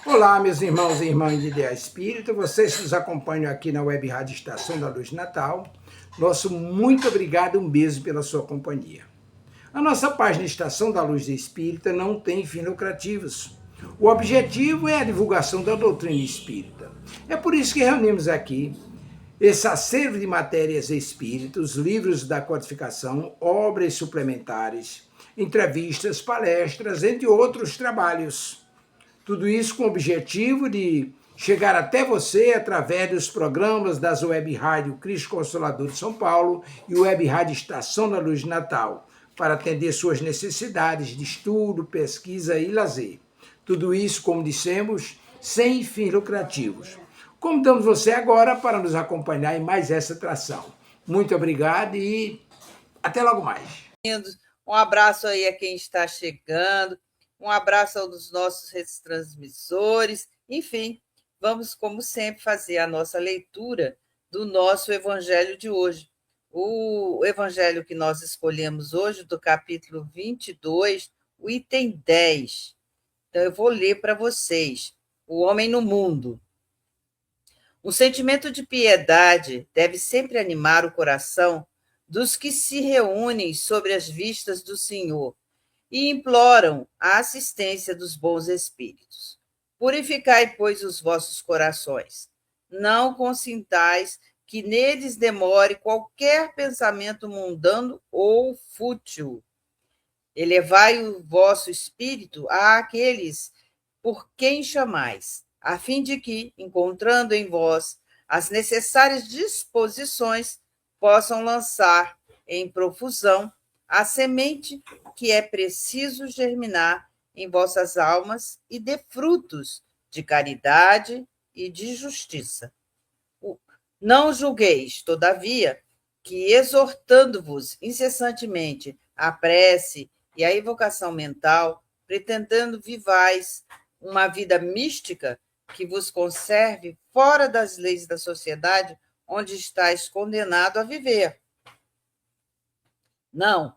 Olá, meus irmãos e irmãs de Ideia Espírita, vocês que nos acompanham aqui na Web Rádio Estação da Luz Natal, nosso muito obrigado e um beijo pela sua companhia. A nossa página Estação da Luz Espírita não tem fins lucrativos. O objetivo é a divulgação da doutrina espírita. É por isso que reunimos aqui esse acervo de matérias espíritas, livros da codificação, obras suplementares, entrevistas, palestras, entre outros trabalhos. Tudo isso com o objetivo de chegar até você através dos programas das Web Rádio Cristo Consolador de São Paulo e Web Rádio Estação da Luz de Natal, para atender suas necessidades de estudo, pesquisa e lazer. Tudo isso, como dissemos, sem fins lucrativos. Convidamos você agora para nos acompanhar em mais essa atração. Muito obrigado e até logo mais. Um abraço aí a quem está chegando, um abraço aos nossos retransmissores. Enfim, vamos, como sempre, fazer a nossa leitura do nosso evangelho de hoje. O evangelho que nós escolhemos hoje, do capítulo 22, o item 10. Então, eu vou ler para vocês. O homem no mundo. O sentimento de piedade deve sempre animar o coração dos que se reúnem sobre as vistas do Senhor e imploram a assistência dos bons espíritos. Purificai, pois, os vossos corações. Não consintais que neles demore qualquer pensamento mundano ou fútil. Elevai o vosso espírito àqueles por quem chamais, a fim de que, encontrando em vós as necessárias disposições, possam lançar em profusão a semente que é preciso germinar em vossas almas e dê frutos de caridade e de justiça. Não julgueis, todavia, que exortando-vos incessantemente a prece e a evocação mental, pretendendo vivais uma vida mística que vos conserve fora das leis da sociedade onde estáis condenado a viver. Não,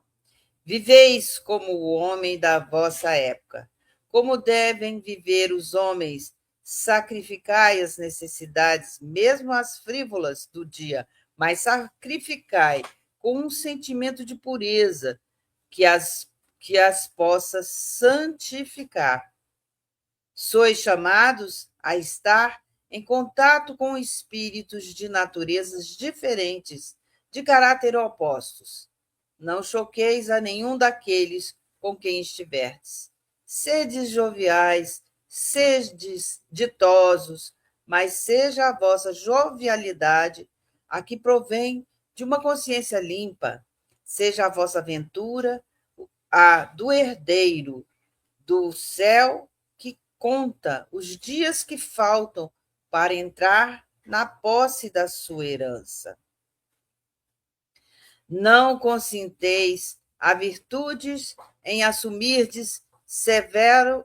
viveis como o homem da vossa época. Como devem viver os homens, sacrificai as necessidades, mesmo as frívolas do dia, mas sacrificai com um sentimento de pureza que as possa santificar. Sois chamados a estar em contato com espíritos de naturezas diferentes, de caráter opostos. Não choqueis a nenhum daqueles com quem estiverdes. Sedes joviais, sedes ditosos, mas seja a vossa jovialidade a que provém de uma consciência limpa. Seja a vossa aventura a do herdeiro do céu que conta os dias que faltam para entrar na posse da sua herança. Não consinteis a virtudes em assumirdes severo,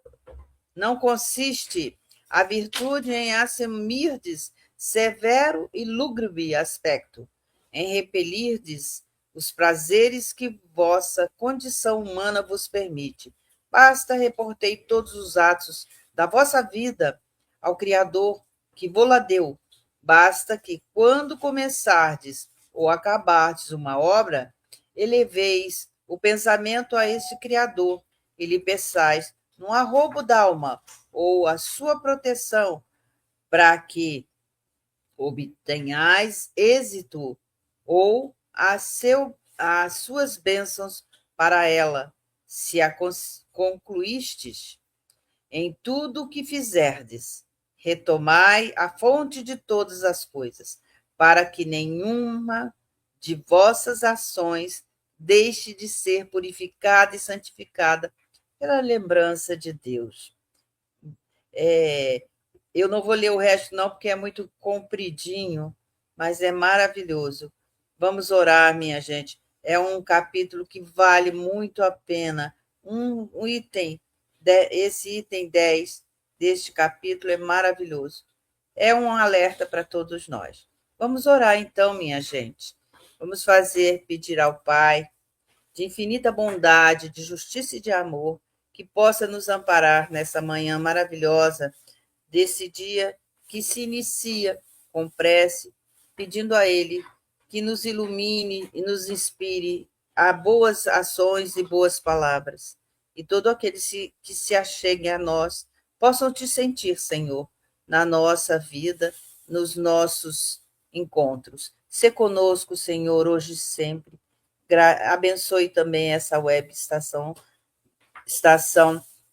não consiste a virtude em assumirdes severo e lúgubre aspecto, em repelirdes os prazeres que vossa condição humana vos permite. Basta reportei todos os atos da vossa vida ao Criador que vô-la deu. Basta que, quando começardes ou acabardes uma obra, eleveis o pensamento a este Criador e lhe peçais num arrobo d'alma ou a sua proteção para que obtenhais êxito ou as suas bênçãos para ela, se a concluístes. Em tudo o que fizerdes, retomai a fonte de todas as coisas, para que nenhuma de vossas ações deixe de ser purificada e santificada pela lembrança de Deus. Eu não vou ler o resto, não, porque é muito compridinho, mas é maravilhoso. Vamos orar, minha gente. É um capítulo que vale muito a pena. Esse item 10 deste capítulo é maravilhoso. É um alerta para todos nós. Vamos orar, então, minha gente. Vamos pedir ao Pai, de infinita bondade, de justiça e de amor, que possa nos amparar nessa manhã maravilhosa, desse dia que se inicia com prece, pedindo a Ele que nos ilumine e nos inspire a boas ações e boas palavras. E todos aqueles que se acheguem a nós possam te sentir, Senhor, na nossa vida, nos nossos encontros. Sê conosco, Senhor, hoje e sempre. Abençoe também essa web estação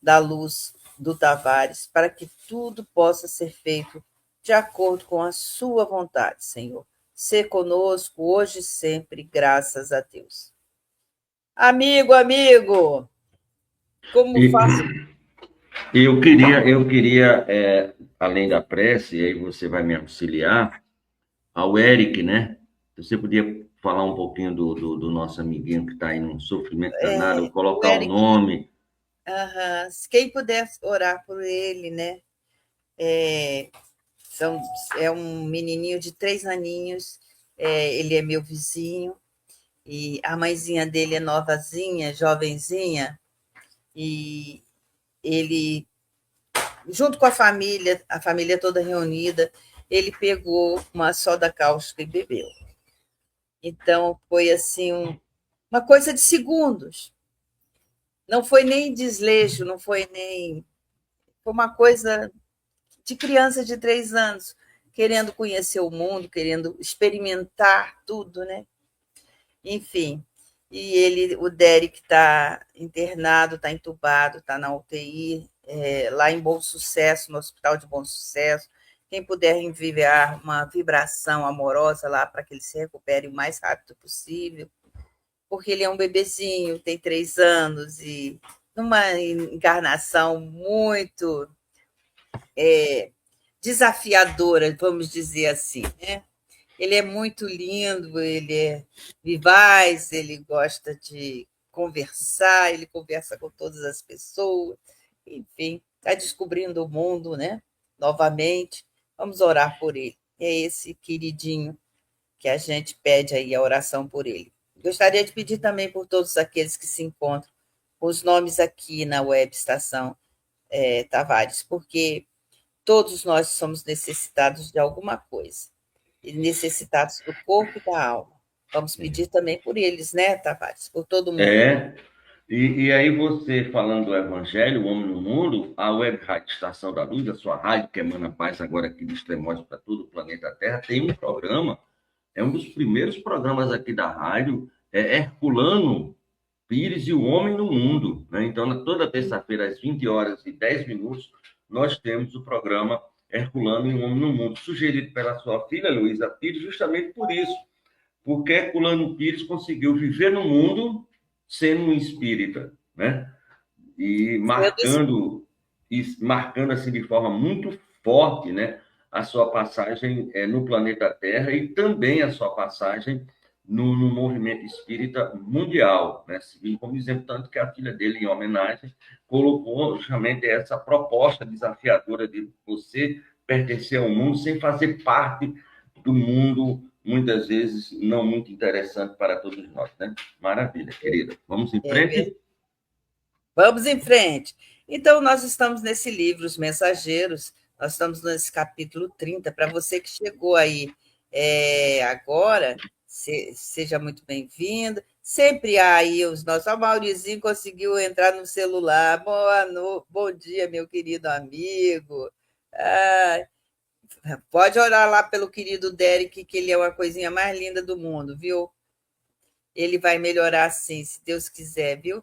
da Luz do Tavares, para que tudo possa ser feito de acordo com a sua vontade, Senhor. Sê conosco hoje e sempre, graças a Deus. Amigo, como faço? Eu queria além da prece, e aí você vai me auxiliar, ao Eric, né? Você podia falar um pouquinho do nosso amiguinho que está aí num sofrimento danado, O colocar o Eric, nome. quem puder orar por ele, né? É um menininho de 3 aninhos, ele é meu vizinho, e a mãezinha dele é novazinha, jovenzinha, e ele, junto com a família toda reunida, ele pegou uma soda cáustica e bebeu. Então, foi assim, uma coisa de segundos. Não foi nem desleixo, não foi nem... Foi uma coisa de criança de 3 anos, querendo conhecer o mundo, querendo experimentar tudo, né? Enfim, e o Derek está internado, está entubado, está na UTI, lá em Bom Sucesso, no Hospital de Bom Sucesso. Quem puder enviar uma vibração amorosa lá para que ele se recupere o mais rápido possível, porque ele é um bebezinho, tem 3 anos, e numa encarnação muito desafiadora, vamos dizer assim, né? Ele é muito lindo, ele é vivaz, ele gosta de conversar, ele conversa com todas as pessoas, enfim, está descobrindo o mundo, né? Novamente, vamos orar por ele. É esse queridinho que a gente pede aí a oração por ele. Gostaria de pedir também por todos aqueles que se encontram com os nomes aqui na web estação Tavares, porque todos nós somos necessitados de alguma coisa, e necessitados do corpo e da alma. Vamos pedir também por eles, né, Tavares? Por todo mundo. E aí você falando do Evangelho, o Homem no Mundo, a Web Rádio Estação da Luz, a sua rádio que emana paz agora aqui de Extremóis para todo o planeta Terra, tem um programa, é um dos primeiros programas aqui da rádio, é Herculano Pires e o Homem no Mundo, né? Então, toda terça-feira, às 20h10, nós temos o programa Herculano e o Homem no Mundo, sugerido pela sua filha, Luísa Pires, justamente por isso, porque Herculano Pires conseguiu viver no mundo sendo um espírita, né? E marcando assim de forma muito forte, né, a sua passagem no planeta Terra e também a sua passagem no movimento espírita mundial, né? Seguindo como exemplo, tanto que a filha dele, em homenagem, colocou justamente essa proposta desafiadora de você pertencer ao mundo sem fazer parte do mundo, muitas vezes não muito interessante para todos nós, né? Maravilha, querida. Vamos em frente? Vamos em frente. Então, nós estamos nesse livro, Os Mensageiros, nós estamos nesse capítulo 30. Para você que chegou aí agora, seja muito bem-vindo. Sempre há aí os nossos... O Maurizinho conseguiu entrar no celular. Bom dia, meu querido amigo. Pode orar lá pelo querido Derek, que ele é uma coisinha mais linda do mundo, viu? Ele vai melhorar sim, se Deus quiser, viu?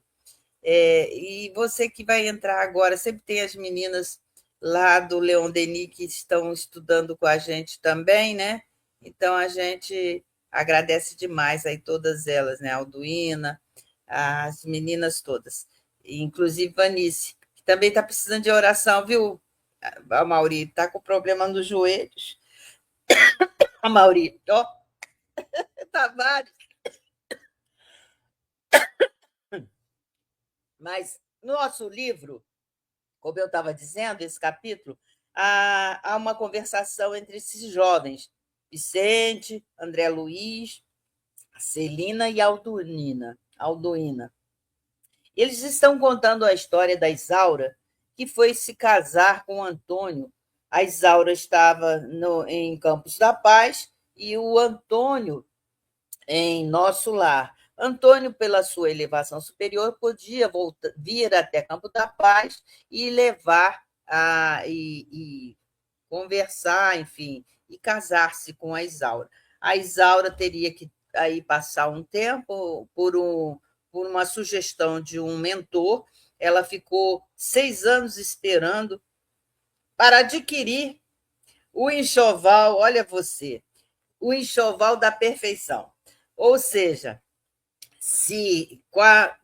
E você que vai entrar agora, sempre tem as meninas lá do Leon Denis que estão estudando com a gente também, né? Então, a gente agradece demais aí todas elas, né? A Alduína, as meninas todas, inclusive Vanice, que também está precisando de oração, viu, a Mauri? Está com problema nos joelhos. A Mauri, ó, Tavares. Mas no nosso livro, como eu estava dizendo, esse capítulo, há uma conversação entre esses jovens, Vicente, André Luiz, Celina e Aldoína. Eles estão contando a história da Isaura, que foi se casar com Antônio A Isaura estava em Campos da Paz e o Antônio em Nosso Lar. Antônio, pela sua elevação superior, podia vir até Campo da Paz e levar e conversar, enfim, e casar-se com a Isaura. A Isaura teria que aí passar um tempo por uma sugestão de um mentor. Ela ficou 6 anos esperando para adquirir o enxoval, olha você, o enxoval da perfeição. Ou seja, se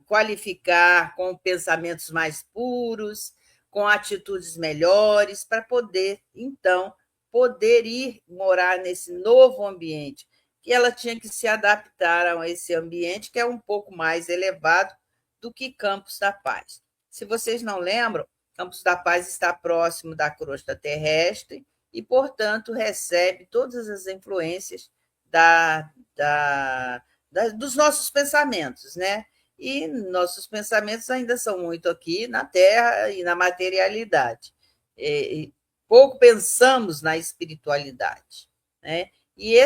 qualificar com pensamentos mais puros, com atitudes melhores, para poder, então, poder ir morar nesse novo ambiente, que ela tinha que se adaptar a esse ambiente que é um pouco mais elevado do que Campos da Paz. Se vocês não lembram, Campos da Paz está próximo da crosta terrestre e, portanto, recebe todas as influências dos nossos pensamentos, né? E nossos pensamentos ainda são muito aqui na Terra e na materialidade. Pouco pensamos na espiritualidade, né? E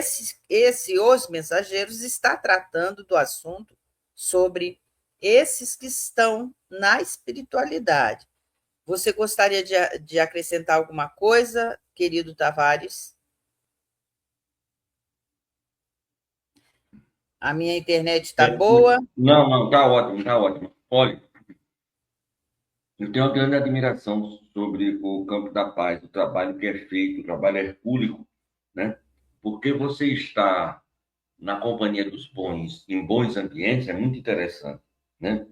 Os Mensageiros está tratando do assunto sobre esses que estão na espiritualidade. Você gostaria de acrescentar alguma coisa, querido Tavares? A minha internet está boa? Não, está ótimo, está ótimo. Olha, eu tenho uma grande admiração sobre o Campo da Paz, o trabalho que é feito, o trabalho hercúleo, né? Porque você está na companhia dos bons, em bons ambientes, é muito interessante, né?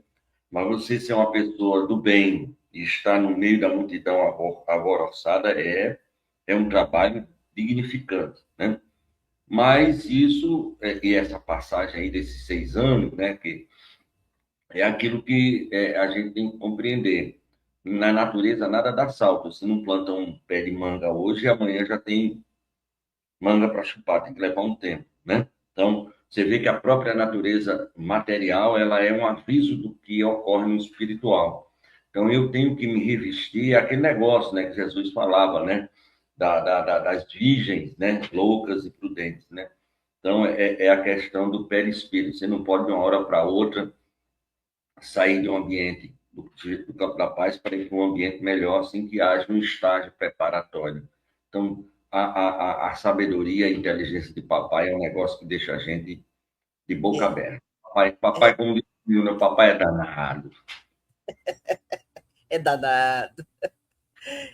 Mas você ser uma pessoa do bem e estar no meio da multidão alvoroçada é um trabalho dignificante, né? Mas isso, e essa passagem aí desses 6 anos, né, que é aquilo que a gente tem que compreender. Na natureza, nada dá salto. Se não planta um pé de manga hoje, amanhã já tem manga para chupar, tem que levar um tempo, né? Então, você vê que a própria natureza material, ela é um aviso do que ocorre no espiritual. Então, eu tenho que me revestir, aquele negócio, né, que Jesus falava, né, das virgens, né, loucas e prudentes, né? Então, é a questão do perispírito. Você não pode, de uma hora para outra, sair de um ambiente do Campo da Paz para ir para um ambiente melhor, assim que haja um estágio preparatório. Então, a sabedoria, a inteligência de papai é um negócio que deixa a gente de boca aberta. Papai, como diz o meu papai é danado. É danado.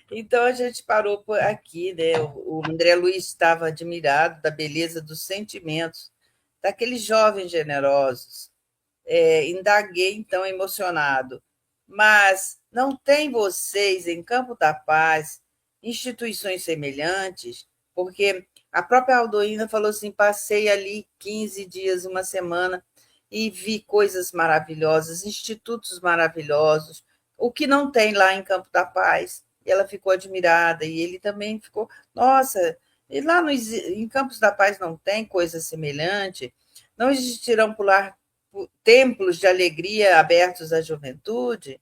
Então a gente parou por aqui, né? O André Luiz estava admirado da beleza dos sentimentos daqueles jovens generosos. Indaguei, então, emocionado. Mas não tem vocês, em Campo da Paz, instituições semelhantes? Porque a própria Aldoína falou assim: passei ali 15 dias, uma semana, e vi coisas maravilhosas, institutos maravilhosos, o que não tem lá em Campo da Paz. E ela ficou admirada, e ele também ficou, nossa, e lá em Campos da Paz não tem coisa semelhante? Não existirão por lá templos de alegria abertos à juventude?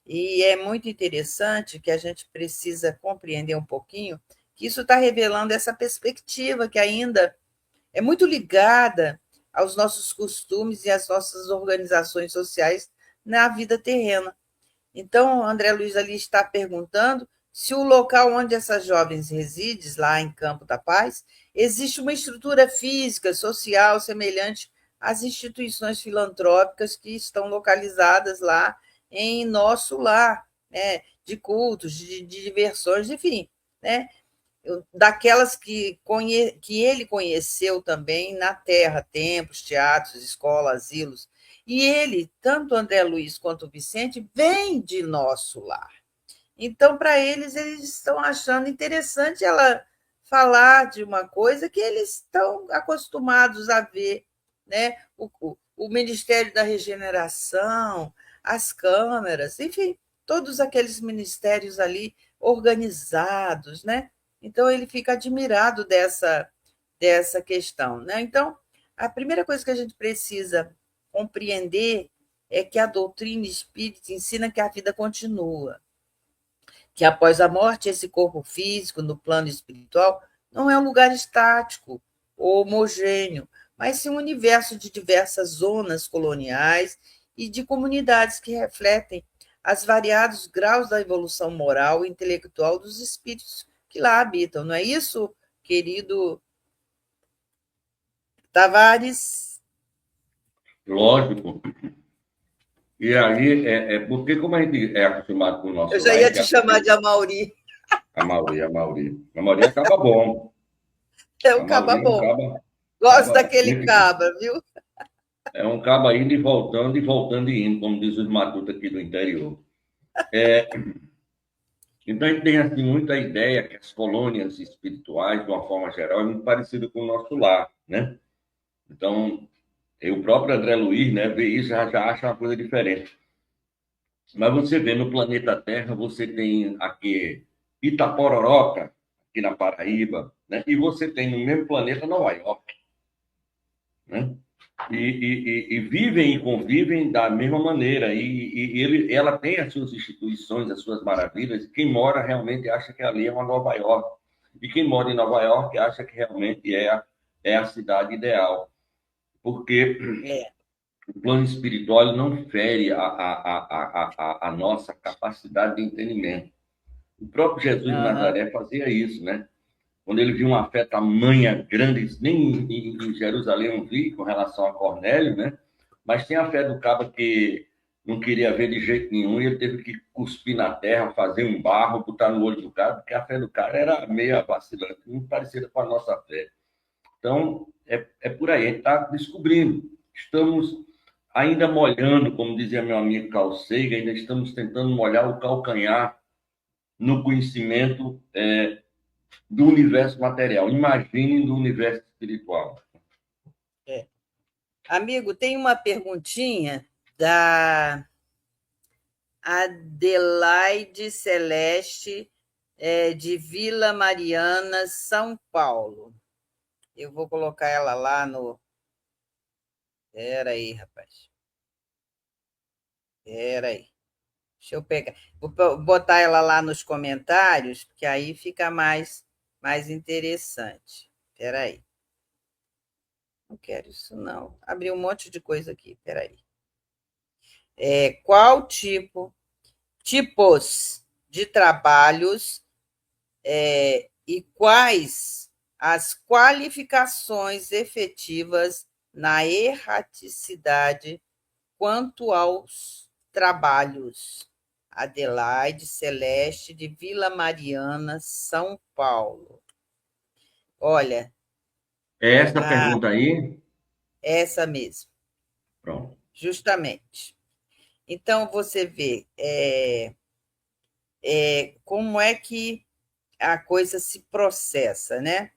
E é muito interessante que a gente precisa compreender um pouquinho que isso está revelando essa perspectiva que ainda é muito ligada aos nossos costumes e às nossas organizações sociais na vida terrena. Então, André Luiz ali está perguntando se o local onde essas jovens residem, lá em Campo da Paz, existe uma estrutura física, social, semelhante às instituições filantrópicas que estão localizadas lá em Nosso Lar, né, de cultos, de diversões, enfim, né, daquelas que ele conheceu também na terra, templos, teatros, escolas, asilos. E ele, tanto André Luiz quanto o Vicente, vêm de Nosso Lar. Então, para eles estão achando interessante ela falar de uma coisa que eles estão acostumados a ver, né? O Ministério da Regeneração, as câmeras, enfim, todos aqueles ministérios ali organizados, né? Então, ele fica admirado dessa questão, né? Então, a primeira coisa que a gente precisa compreender é que a doutrina espírita ensina que a vida continua, que após a morte, esse corpo físico, no plano espiritual, não é um lugar estático ou homogêneo, mas sim um universo de diversas zonas coloniais e de comunidades que refletem os variados graus da evolução moral e intelectual dos espíritos que lá habitam. Não é isso, querido Tavares? Lógico. E aí, porque como a gente é acostumado com o Eu nosso já lar, ia te chamar de Amauri. A Mauri acaba bom. É A um caba Mauri é um bom. caba, Gosto caba daquele cabra, viu? é um caba indo e voltando e indo, como diz os matutos aqui do interior. Então, a gente tem assim, muita ideia que as colônias espirituais, de uma forma geral, é muito parecido com o nosso lar, né? Então, o próprio André Luiz, né, vê isso, já acha uma coisa diferente. Mas você vê, no planeta Terra, você tem aqui Itapororoca, aqui na Paraíba, né? E você tem no mesmo planeta Nova York, né? E vivem e convivem da mesma maneira. Ela tem as suas instituições, as suas maravilhas, e quem mora realmente acha que ali é uma Nova York. E quem mora em Nova York acha que realmente é a cidade ideal. Porque É. o plano espiritual ele não fere a nossa capacidade de entendimento. O próprio Jesus de Uhum. Nazaré fazia isso, né? Quando ele viu uma fé tamanha, grande, nem em Jerusalém eu vi com relação a Cornélio, né? Mas tem a fé do cabo que não queria ver de jeito nenhum e ele teve que cuspir na terra, fazer um barro, botar no olho do cara, porque a fé do cara era meio vacilante, muito parecida com a nossa fé. Então, é por aí, a gente está descobrindo. Estamos ainda molhando, como dizia meu amigo Carl Sagan, ainda estamos tentando molhar o calcanhar no conhecimento do universo material. Imagine do universo espiritual. É. Amigo, tem uma perguntinha da Adelaide Celeste, de Vila Mariana, São Paulo. Eu vou colocar ela lá no. Espera aí, rapaz. Espera aí. Deixa eu pegar. Vou botar ela lá nos comentários, porque aí fica mais interessante. Espera aí. Não quero isso, não. Abri um monte de coisa aqui. Espera aí. Qual tipos de trabalhos e quais as qualificações efetivas na erraticidade quanto aos trabalhos? Adelaide Celeste, de Vila Mariana, São Paulo. Olha, É essa pergunta aí? essa mesmo, Pronto. justamente. Então, você vê como é que a coisa se processa, né?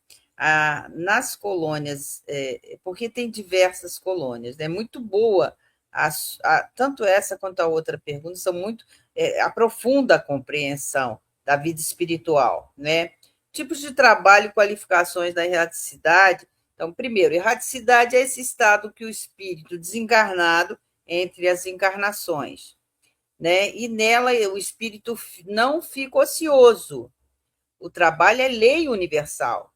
Nas colônias, porque tem diversas colônias, é né? Muito boa, tanto essa quanto a outra pergunta são muito aprofunda a compreensão da vida espiritual, né? Tipos de trabalho e qualificações da erraticidade. Então, primeiro, erraticidade é esse estado que o espírito desencarnado entre as encarnações, né? E nela o espírito não fica ocioso. O trabalho é lei universal.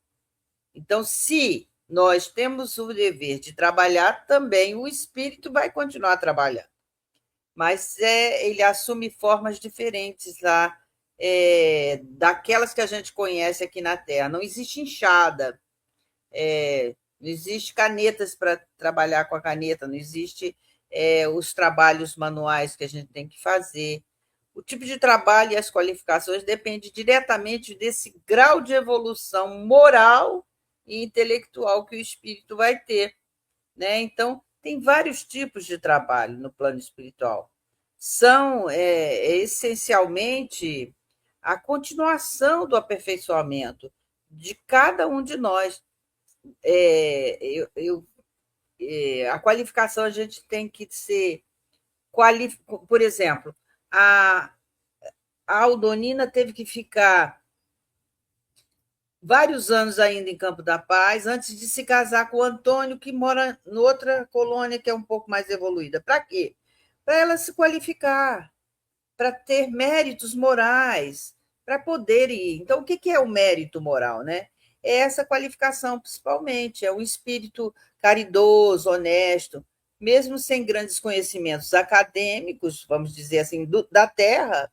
Então, se nós temos o dever de trabalhar, também o espírito vai continuar trabalhando. Mas ele assume formas diferentes lá, daquelas que a gente conhece aqui na Terra. Não existe enxada, não existe canetas para trabalhar com a caneta, não existe os trabalhos manuais que a gente tem que fazer. O tipo de trabalho e as qualificações depende diretamente desse grau de evolução moral e intelectual que o espírito vai ter, né? Então, tem vários tipos de trabalho no plano espiritual. São essencialmente a continuação do aperfeiçoamento de cada um de nós. A qualificação a gente tem que ser por exemplo, a Aldonina teve que ficar vários anos ainda em Campo da Paz antes de se casar com o Antônio, que mora em outra colônia que é um pouco mais evoluída. Para quê? Para ela se qualificar, para ter méritos morais, para poder ir. Então, o que é o mérito moral, né? É essa qualificação, principalmente, é um espírito caridoso, honesto, mesmo sem grandes conhecimentos acadêmicos, vamos dizer assim, da terra,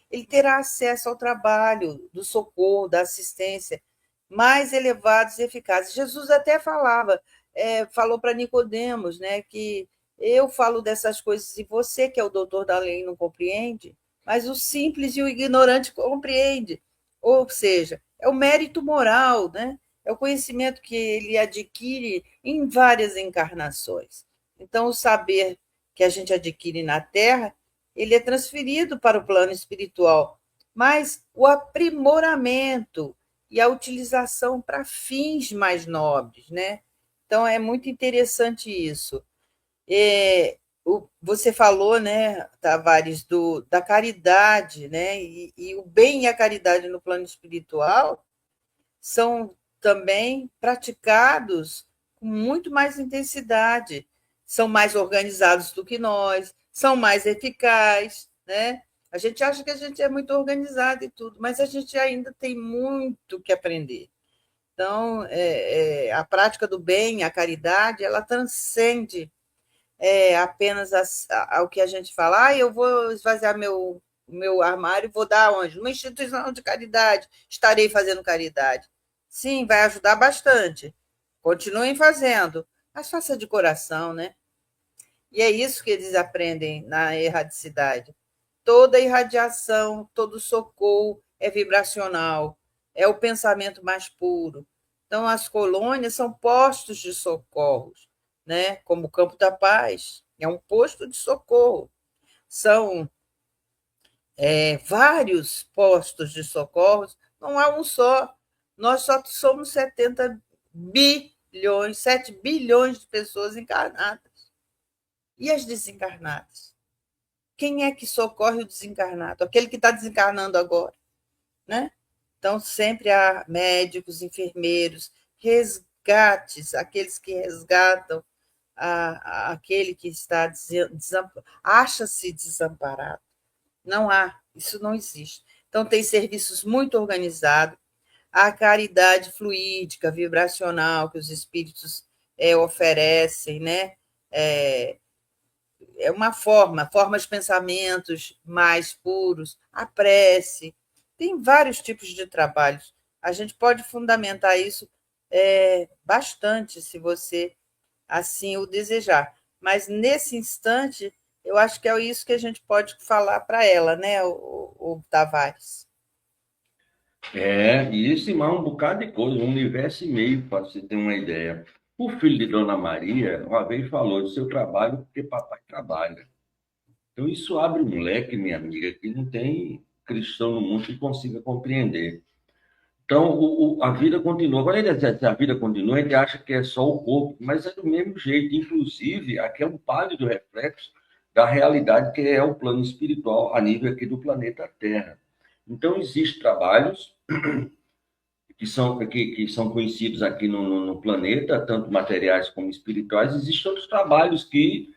ele terá acesso ao trabalho, do socorro, da assistência mais elevados e eficazes. Jesus até falou para Nicodemos, né, que eu falo dessas coisas e você, que é o doutor da lei, não compreende, mas o simples e o ignorante compreende. Ou seja, é o mérito moral, né? É o conhecimento que ele adquire em várias encarnações. Então, o saber que a gente adquire na Terra, ele é transferido para o plano espiritual, mas o aprimoramento e a utilização para fins mais nobres, né? Então, é muito interessante isso. Você falou, né, Tavares, da caridade, né? E o bem e a caridade no plano espiritual são também praticados com muito mais intensidade, são mais organizados do que nós, são mais eficazes, né? A gente acha que a gente é muito organizado e tudo, mas a gente ainda tem muito que aprender. Então, a prática do bem, a caridade, ela transcende apenas ao que a gente fala. Eu vou esvaziar meu armário e vou dar onde? Numa instituição de caridade, estarei fazendo caridade. Sim, vai ajudar bastante. Continuem fazendo, mas faça de coração, né? E é isso que eles aprendem na erradicidade. Toda irradiação, todo socorro é vibracional, é o pensamento mais puro. Então, as colônias são postos de socorros, né? Como o Campo da Paz, é um posto de socorro. São vários postos de socorro, não há um só. Nós só somos 70 bilhões, 7 bilhões de pessoas encarnadas. E as desencarnadas? Quem é que socorre o desencarnado? Aquele que está desencarnando agora, né? Então, sempre há médicos, enfermeiros, resgates, aqueles que resgatam aquele que está acha-se desamparado. Não há, isso não existe. Então, tem serviços muito organizados, a caridade fluídica, vibracional, que os espíritos oferecem, né? É uma forma de pensamentos mais puros, a prece. Tem vários tipos de trabalhos. A gente pode fundamentar isso bastante, se você assim o desejar. Mas, nesse instante, eu acho que é isso que a gente pode falar para ela, né, o Tavares? Isso e mais um bocado de coisa, um universo e meio, para você ter uma ideia. O filho de Dona Maria, uma vez falou do seu trabalho, porque papai trabalha. Então, isso abre um leque, minha amiga, que não tem cristão no mundo que consiga compreender. Então, a vida continua. Quando ele diz que a vida continua, ele acha que é só o corpo, mas é do mesmo jeito. Inclusive, aqui é um pálido reflexo da realidade que é o plano espiritual a nível aqui do planeta Terra. Então, existem trabalhos que são conhecidos aqui no planeta, tanto materiais como espirituais. Existem outros trabalhos que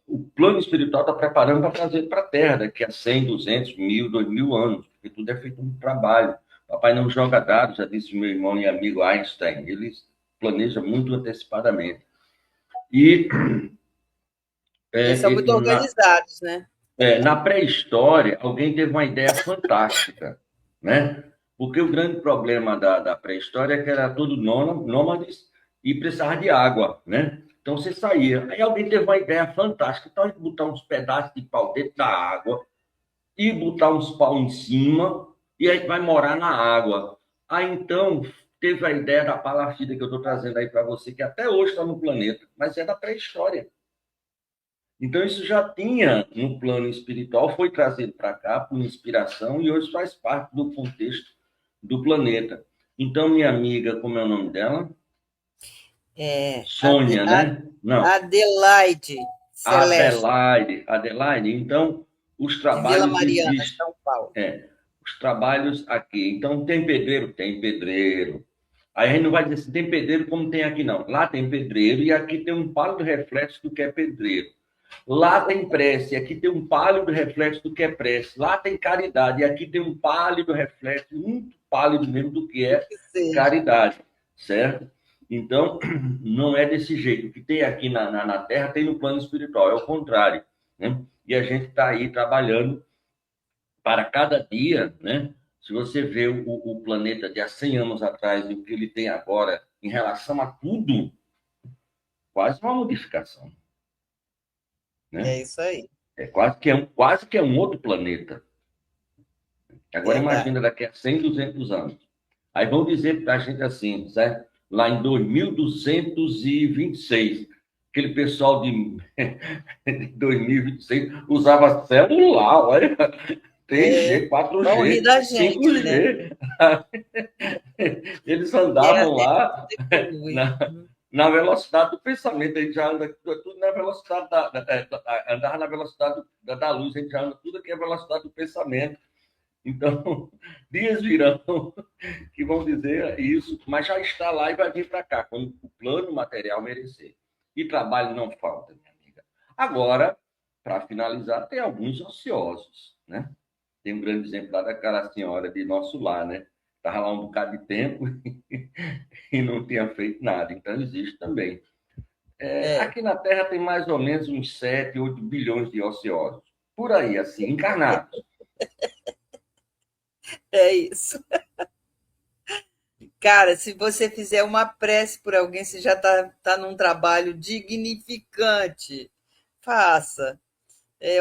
o plano espiritual está preparando para trazer para a Terra daqui a 100, 200, 1000, 2000 anos, porque tudo é feito um trabalho. Papai não joga dados, já disse meu irmão e amigo Einstein, ele planeja muito antecipadamente. E eles são muito organizados, né? Na pré-história, alguém teve uma ideia fantástica, né? Porque o grande problema da pré-história é que era tudo nômades e precisava de água, né? Então você saía. Aí alguém teve uma ideia fantástica, então a gente botar uns pedaços de pau dentro da água e botar uns pau em cima e a gente vai morar na água. Aí então teve a ideia da palafita que eu estou trazendo aí para você, que até hoje está no planeta, mas é da pré-história. Então, isso já tinha no plano espiritual, foi trazido para cá por inspiração e hoje faz parte do contexto do planeta. Então, minha amiga, como é o nome dela? Sônia, né? Não. Adelaide Celeste. Adelaide. Então, os trabalhos... Vila Mariana, São Paulo. Os trabalhos aqui. Então, tem pedreiro? Tem pedreiro. Aí a gente não vai dizer assim, tem pedreiro como tem aqui, não. Lá tem pedreiro e aqui tem um pálido reflexo do que é pedreiro. Lá tem prece, aqui tem um pálido reflexo do que é prece. Lá tem caridade, e aqui tem um pálido reflexo, muito pálido mesmo do que é caridade, certo? Então, não é desse jeito. O que tem aqui na Terra tem no plano espiritual, é o contrário, né? E a gente está aí trabalhando para cada dia, né? Se você vê o planeta de há 100 anos atrás e o que ele tem agora em relação a tudo, quase uma modificação, né? É isso aí. É quase que é um outro planeta. Agora Verdade. imagina daqui a 100, 200 anos. Aí vão dizer para a gente assim, certo? Lá em 2226, aquele pessoal de 2026 usava celular, olha, 3G, Vão rir 4G, da gente, né? 5G. Eles andavam lá Evolui. na velocidade do pensamento, a gente já anda tudo na velocidade andar na velocidade da luz, a gente já anda tudo aqui a velocidade do pensamento. Então, dias virão que vão dizer isso, mas já está lá e vai vir para cá, quando o plano material merecer. E trabalho não falta, minha amiga. Agora, para finalizar, tem alguns ociosos, né? Tem um grande exemplo lá daquela senhora de nosso lar, né? Estava lá um bocado de tempo e não tinha feito nada. Então, existe também. Aqui na Terra tem mais ou menos uns 7, 8 bilhões de ociosos. Por aí, assim, encarnados. É isso. Cara, se você fizer uma prece por alguém, você já tá num trabalho dignificante. Faça.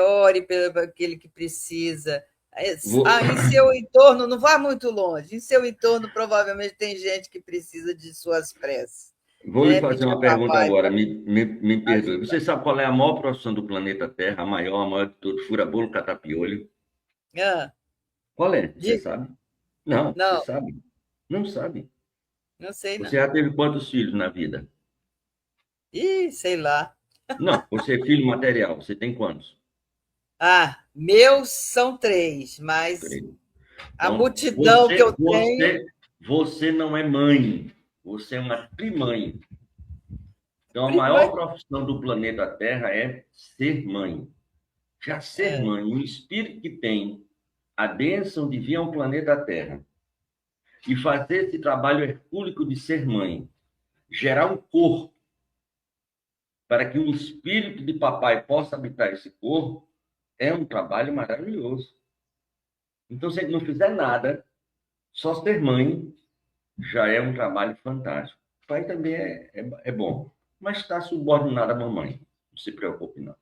Ore pelo aquele que precisa. Em seu entorno, não vá muito longe. Em seu entorno, provavelmente, tem gente que precisa de suas preces. Vou lhe fazer Pedir uma a pergunta papai agora, para me perdoe. ajudar. Você sabe qual é a maior profissão do planeta Terra, a maior de tudo, fura-bolo, catapiolho? Ah, Qual é? Você diga. sabe? Não, você Não, sabe? Não sabe. não sei, Você não. já teve quantos filhos na vida? Ih, sei lá. Não, você é filho material, você tem quantos? Meus são 3, mas 3. a Então, multidão que eu tenho. você não é mãe, você é uma trimãe. Então, a Prima. maior profissão do planeta Terra é ser mãe. Já ser mãe, um espírito que tem a bênção de vir ao planeta Terra e fazer esse trabalho hercúleo de ser mãe, gerar um corpo para que um espírito de papai possa habitar esse corpo, é um trabalho maravilhoso. Então, se ele não fizer nada, só ser mãe já é um trabalho fantástico. O pai também é bom, mas está subordinado à mamãe. Não se preocupe, não.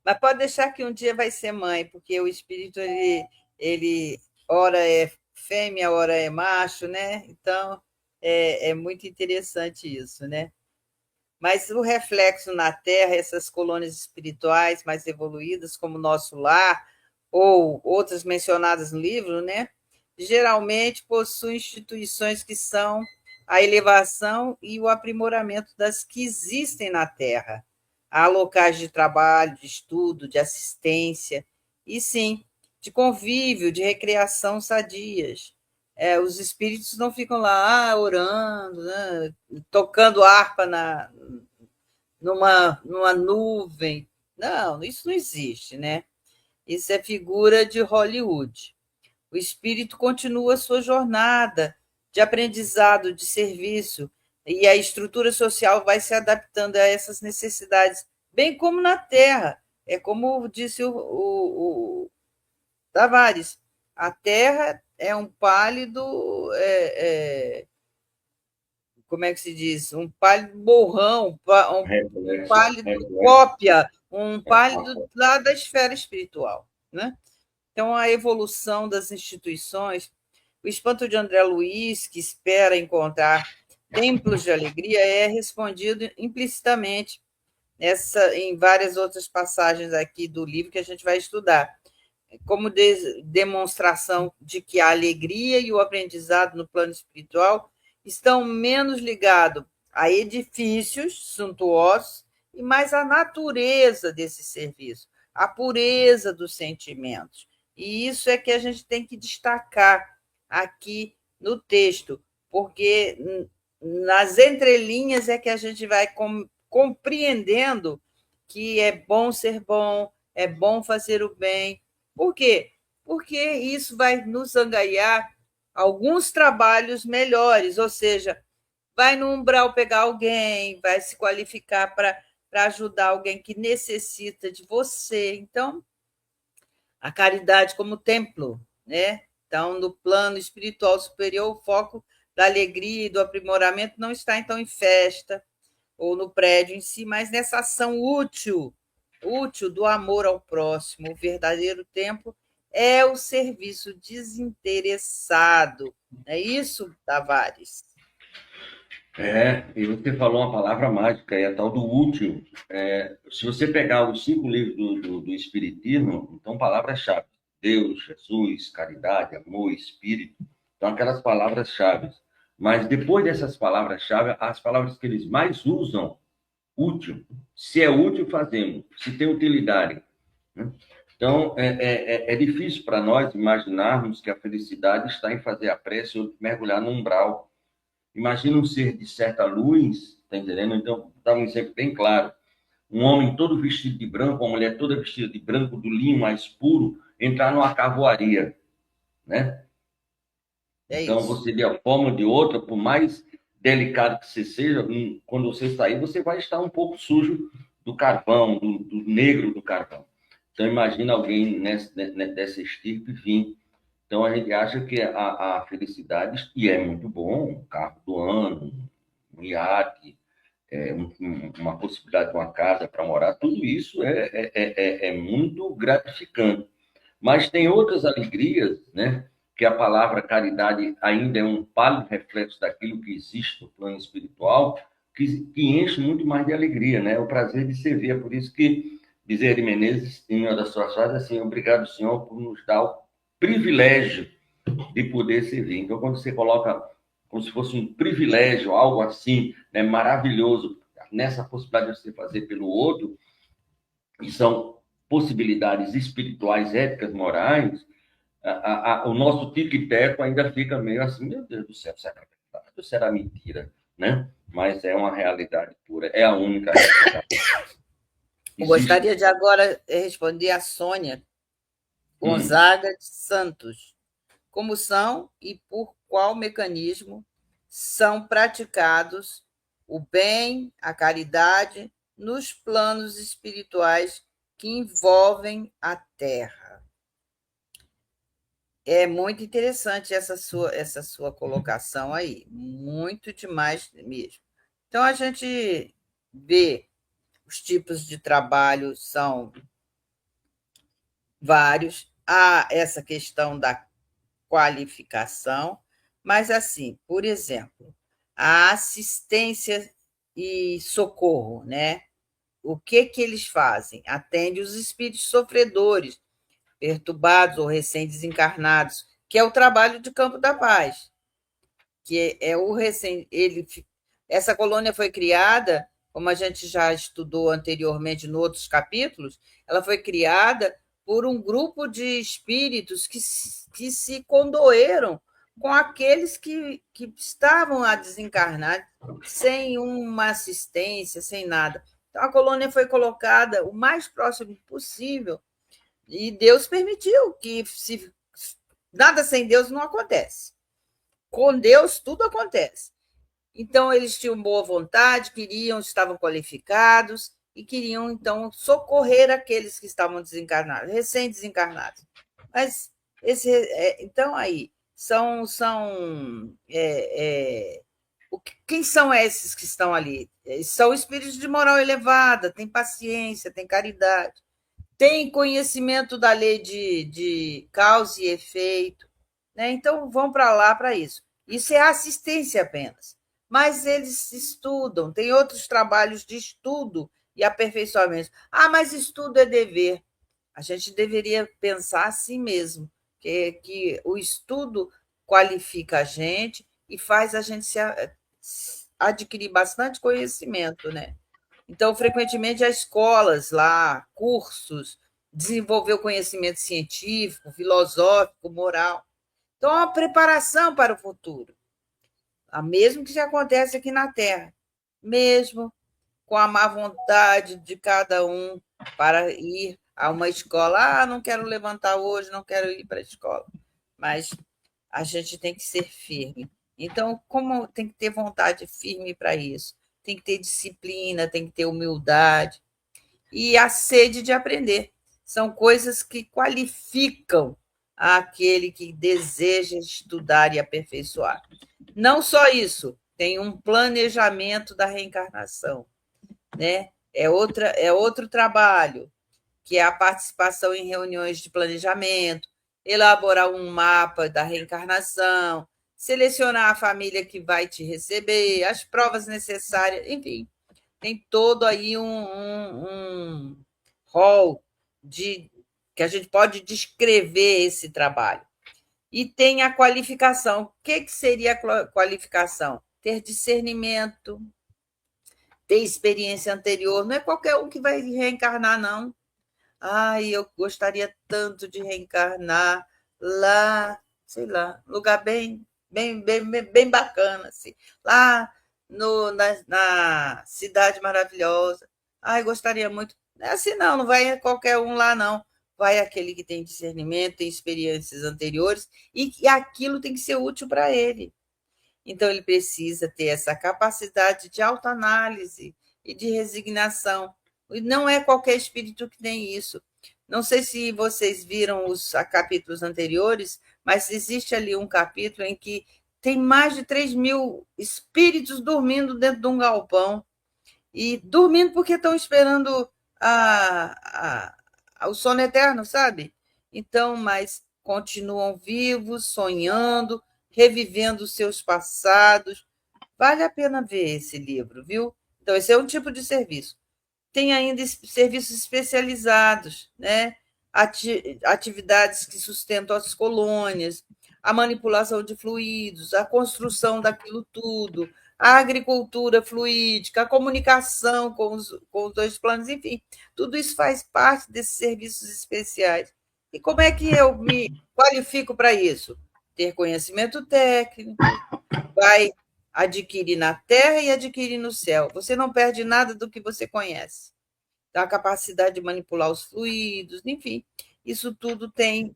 Mas pode deixar que um dia vai ser mãe, porque o espírito, ele ora é fêmea, ora é macho, né? Então, é muito interessante isso, né? Mas o reflexo na Terra, essas colônias espirituais mais evoluídas, como o Nosso Lar, ou outras mencionadas no livro, né? Geralmente possuem instituições que são a elevação e o aprimoramento das que existem na Terra. Há locais de trabalho, de estudo, de assistência, e sim, de convívio, de recreação sadias. Os espíritos não ficam lá orando, né, tocando harpa numa nuvem. Não, isso não existe, né? Isso é figura de Hollywood. O espírito continua sua jornada de aprendizado, de serviço, e a estrutura social vai se adaptando a essas necessidades, bem como na Terra. É como disse o Tavares, a Terra é um pálido, como é que se diz? Um pálido borrão, um pálido cópia, um pálido lá da esfera espiritual, né? Então, a evolução das instituições, o espanto de André Luiz, que espera encontrar templos de alegria, é respondido implicitamente em várias outras passagens aqui do livro que a gente vai estudar, como demonstração de que a alegria e o aprendizado no plano espiritual estão menos ligados a edifícios suntuosos e mais à natureza desse serviço, à pureza dos sentimentos. E isso é que a gente tem que destacar aqui no texto, porque nas entrelinhas é que a gente vai compreendendo que é bom ser bom, é bom fazer o bem. Por quê? Porque isso vai nos angariar alguns trabalhos melhores, ou seja, vai no umbral pegar alguém, vai se qualificar para ajudar alguém que necessita de você. Então, a caridade como templo, né? Então, no plano espiritual superior, o foco da alegria e do aprimoramento não está, então, em festa ou no prédio em si, mas nessa ação útil do amor ao próximo. O verdadeiro templo é o serviço desinteressado. É isso, Tavares? E você falou uma palavra mágica, é a tal do útil. Se você pegar os 5 livros do Espiritismo, então palavras-chave: Deus, Jesus, caridade, amor, espírito. Então, aquelas palavras-chave. Mas depois dessas palavras-chave, as palavras que eles mais usam, útil. Se é útil, fazemos. Se tem utilidade, né? Então, é difícil para nós imaginarmos que a felicidade está em fazer a prece ou mergulhar no umbral. Imagina um ser de certa luz, tá entendendo? Então, dá um exemplo bem claro. Um homem todo vestido de branco, uma mulher toda vestida de branco, do linho mais puro, entrar numa carvoaria, né? Então, Isso. você, de uma forma ou de outra, por mais delicado que você seja, quando você sair, você vai estar um pouco sujo do carvão, do negro do carvão. Então, imagina alguém dessa estirpe vir. Então, a gente acha que a felicidade, e é muito bom, um carro do ano, um iate, uma possibilidade de uma casa para morar, tudo isso é muito gratificante. Mas tem outras alegrias, né? Que a palavra caridade ainda é um pálido reflexo daquilo que existe no plano espiritual, que enche muito mais de alegria, né? O prazer de servir. É por isso que Bezerra de Menezes, em uma das suas frases, assim: obrigado, Senhor, por nos dar o privilégio de poder servir. Então, quando você coloca como se fosse um privilégio, algo assim, né, maravilhoso, nessa possibilidade de você fazer pelo outro, e são possibilidades espirituais, éticas, morais, o nosso tico e teco ainda fica meio assim: meu Deus do céu, será verdade ou será mentira? Né? Mas é uma realidade pura, é a única realidade. Eu gostaria de agora responder a Sônia Gonzaga de Santos. Como são e por qual mecanismo são praticados o bem, a caridade, nos planos espirituais que envolvem a Terra? É muito interessante essa sua colocação aí, muito demais mesmo. Então, a gente vê os tipos de trabalho são vários, há essa questão da qualificação, mas, assim, por exemplo, a assistência e socorro, né? O que eles fazem? Atende os espíritos sofredores, perturbados ou recém-desencarnados, que é o trabalho de Campo da Paz, que é o recém... Essa colônia foi criada, como a gente já estudou anteriormente em outros capítulos, ela foi criada por um grupo de espíritos que se condoeram com aqueles que estavam a desencarnar sem uma assistência, sem nada. Então, a colônia foi colocada o mais próximo possível e Deus permitiu que nada sem Deus não acontece. Com Deus, tudo acontece. Então, eles tinham boa vontade, estavam qualificados e queriam, então, socorrer aqueles que estavam desencarnados, recém-desencarnados. Mas, então, aí, quem são esses que estão ali? São espíritos de moral elevada, têm paciência, têm caridade, têm conhecimento da lei de causa e efeito, né? Então, vão para lá para isso. Isso é assistência apenas. Mas eles estudam, tem outros trabalhos de estudo e aperfeiçoamento. Mas estudo é dever. A gente deveria pensar assim mesmo, que o estudo qualifica a gente e faz a gente adquirir bastante conhecimento, né? Então, frequentemente, as escolas lá, cursos, desenvolver o conhecimento científico, filosófico, moral. Então, é uma preparação para o futuro. A mesmo que já acontece aqui na Terra. Mesmo com a má vontade de cada um para ir a uma escola. Ah, não quero levantar hoje, não quero ir para a escola. Mas a gente tem que ser firme. Então, como tem que ter vontade firme para isso? Tem que ter disciplina, tem que ter humildade e a sede de aprender. São coisas que qualificam aquele que deseja estudar e aperfeiçoar. Não só isso, tem um planejamento da reencarnação, né? É outro trabalho, que é a participação em reuniões de planejamento, elaborar um mapa da reencarnação, selecionar a família que vai te receber, as provas necessárias, enfim, tem todo aí um rol de que a gente pode descrever esse trabalho. E tem a qualificação. O que seria a qualificação? Ter discernimento, ter experiência anterior. Não é qualquer um que vai reencarnar, não. Ai, eu gostaria tanto de reencarnar lá, sei lá, lugar bem bacana, assim. Lá na Cidade Maravilhosa. Ai, gostaria muito. Não é assim, não, não vai qualquer um lá, não. Vai aquele que tem discernimento, tem experiências anteriores, e que aquilo tem que ser útil para ele. Então, ele precisa ter essa capacidade de autoanálise e de resignação. E não é qualquer espírito que tem isso. Não sei se vocês viram os capítulos anteriores, mas existe ali um capítulo em que tem mais de 3.000 espíritos dormindo dentro de um galpão. E dormindo porque estão esperando o sono eterno, sabe? Então, mas continuam vivos, sonhando, revivendo os seus passados. Vale a pena ver esse livro, viu? Então, esse é um tipo de serviço. Tem ainda serviços especializados, né? Atividades que sustentam as colônias, a manipulação de fluidos, a construção daquilo tudo, a agricultura fluídica, a comunicação com os dois planos, enfim, tudo isso faz parte desses serviços especiais. E como é que eu me qualifico para isso? Ter conhecimento técnico, vai adquirir na terra e adquirir no céu. Você não perde nada do que você conhece. Então, a capacidade de manipular os fluidos, enfim, isso tudo tem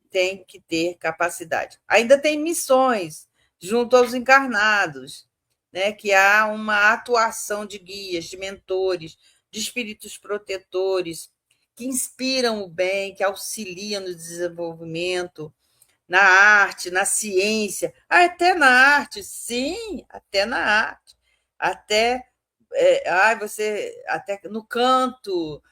que ter capacidade. Ainda tem missões junto aos encarnados, né, que há uma atuação de guias, de mentores, de espíritos protetores, que inspiram o bem, que auxiliam no desenvolvimento, na arte, na ciência, até na arte, sim, até na arte, até você até no canto,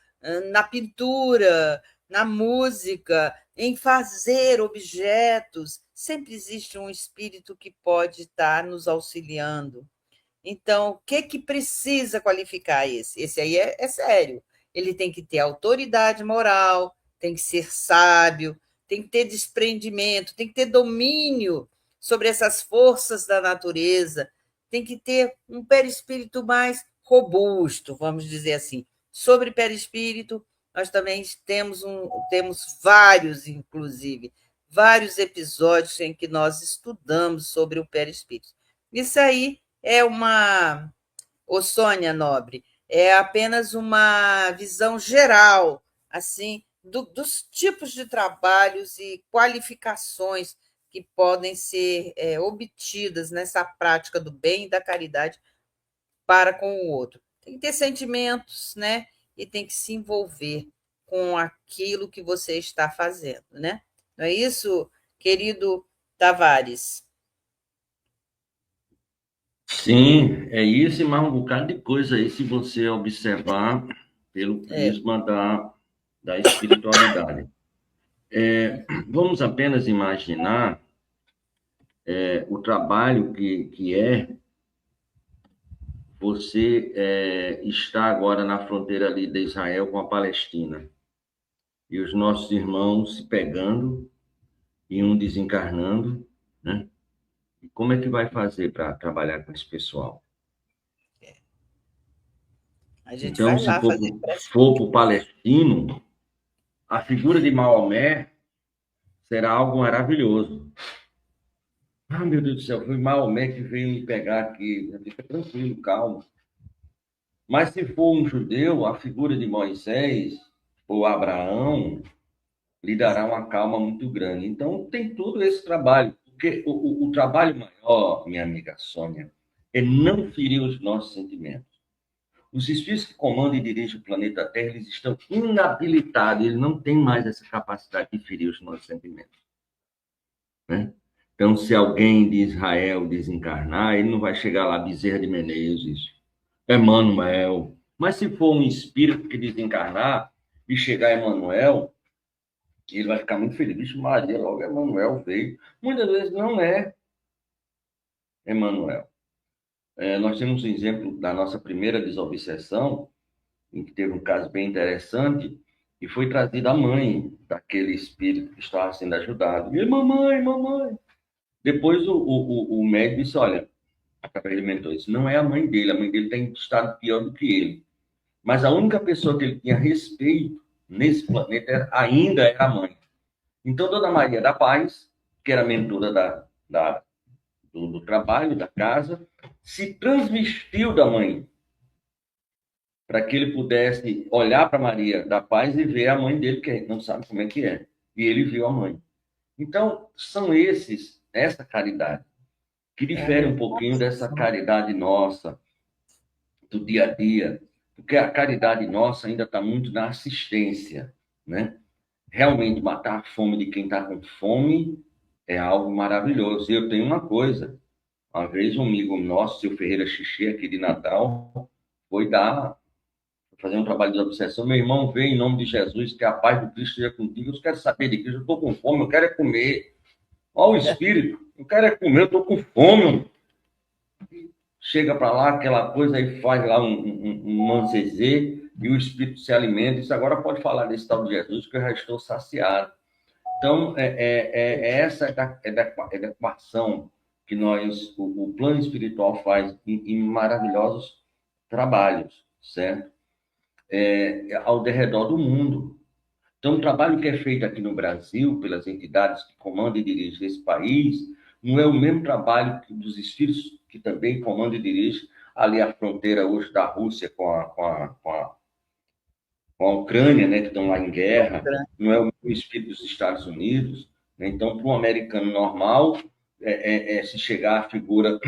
na pintura, na música, em fazer objetos, sempre existe um espírito que pode estar nos auxiliando. Então, o que precisa qualificar esse? Esse aí é sério. Ele tem que ter autoridade moral, tem que ser sábio, tem que ter desprendimento, tem que ter domínio sobre essas forças da natureza, tem que ter um perispírito mais robusto, vamos dizer assim. Sobre perispírito, nós também temos vários, inclusive, vários episódios em que nós estudamos sobre o perispírito. Isso aí é uma, ô Sônia Nobre, é apenas uma visão geral, assim, dos tipos de trabalhos e qualificações que podem ser obtidas nessa prática do bem e da caridade para com o outro. Tem que ter sentimentos, né? E tem que se envolver com aquilo que você está fazendo, né? Não é isso, querido Tavares? Sim, é isso e mais um bocado de coisa aí, se você observar pelo prisma da espiritualidade. Vamos apenas imaginar o trabalho que é você está agora na fronteira ali de Israel com a Palestina, e os nossos irmãos se pegando e um desencarnando, né? E como é que vai fazer para trabalhar com esse pessoal? A gente Então, vai se lá for fazer para o palestino, a figura de Maomé será algo maravilhoso. Ah, meu Deus do céu, foi Maomé que veio me pegar aqui. Fica tranquilo, calma. Mas se for um judeu, a figura de Moisés ou Abraão lhe dará uma calma muito grande. Então, tem todo esse trabalho, porque o trabalho maior, minha amiga Sônia, é não ferir os nossos sentimentos. Os espíritos que comandam e dirigem o planeta Terra, eles estão inabilitados, eles não têm mais essa capacidade de ferir os nossos sentimentos, né? Então, se alguém de Israel desencarnar, ele não vai chegar lá, Bezerra de Menezes, Emmanuel. Mas se for um espírito que desencarnar e chegar Emmanuel, ele vai ficar muito feliz. Vixe Maria, logo Emmanuel veio. Muitas vezes não é Emmanuel. Nós temos um exemplo da nossa primeira desobsessão, em que teve um caso bem interessante, e foi trazida a mãe daquele espírito que estava sendo ajudado. E mamãe, mamãe. Depois o médico disse, olha, acabei ele mentor isso, não é a mãe dele está em estado pior do que ele. Mas a única pessoa que ele tinha respeito nesse planeta ainda era a mãe. Então, Dona Maria da Paz, que era mentora do trabalho, da casa, se transvestiu da mãe, para que ele pudesse olhar para Maria da Paz e ver a mãe dele, que não sabe como é que é. E ele viu a mãe. Então, são essa caridade, que difere um pouquinho dessa caridade nossa, do dia a dia, porque a caridade nossa ainda está muito na assistência, né? Realmente matar a fome de quem está com fome é algo maravilhoso. E eu tenho uma coisa, uma vez um amigo nosso, seu Ferreira Xixi, aqui de Natal, foi fazer um trabalho de obsessão. Meu irmão, vem em nome de Jesus, que a paz do Cristo seja contigo. Eu quero saber de Cristo, eu estou com fome, eu quero é comer. Olha o Espírito, eu quero é comer, eu estou com fome. Chega para lá, aquela coisa, aí faz lá um mancezê, e o Espírito se alimenta. Isso agora pode falar desse tal de Jesus, que eu já estou saciado. Então, essa adequação que o plano espiritual faz em maravilhosos trabalhos, certo? Ao redor do mundo. Então, o trabalho que é feito aqui no Brasil, pelas entidades que comandam e dirigem esse país, não é o mesmo trabalho dos espíritos que também comandam e dirigem ali a fronteira hoje da Rússia com a Ucrânia, né, que estão lá em guerra, não é o mesmo espírito dos Estados Unidos, né? Então, para um americano normal, se chegar a figura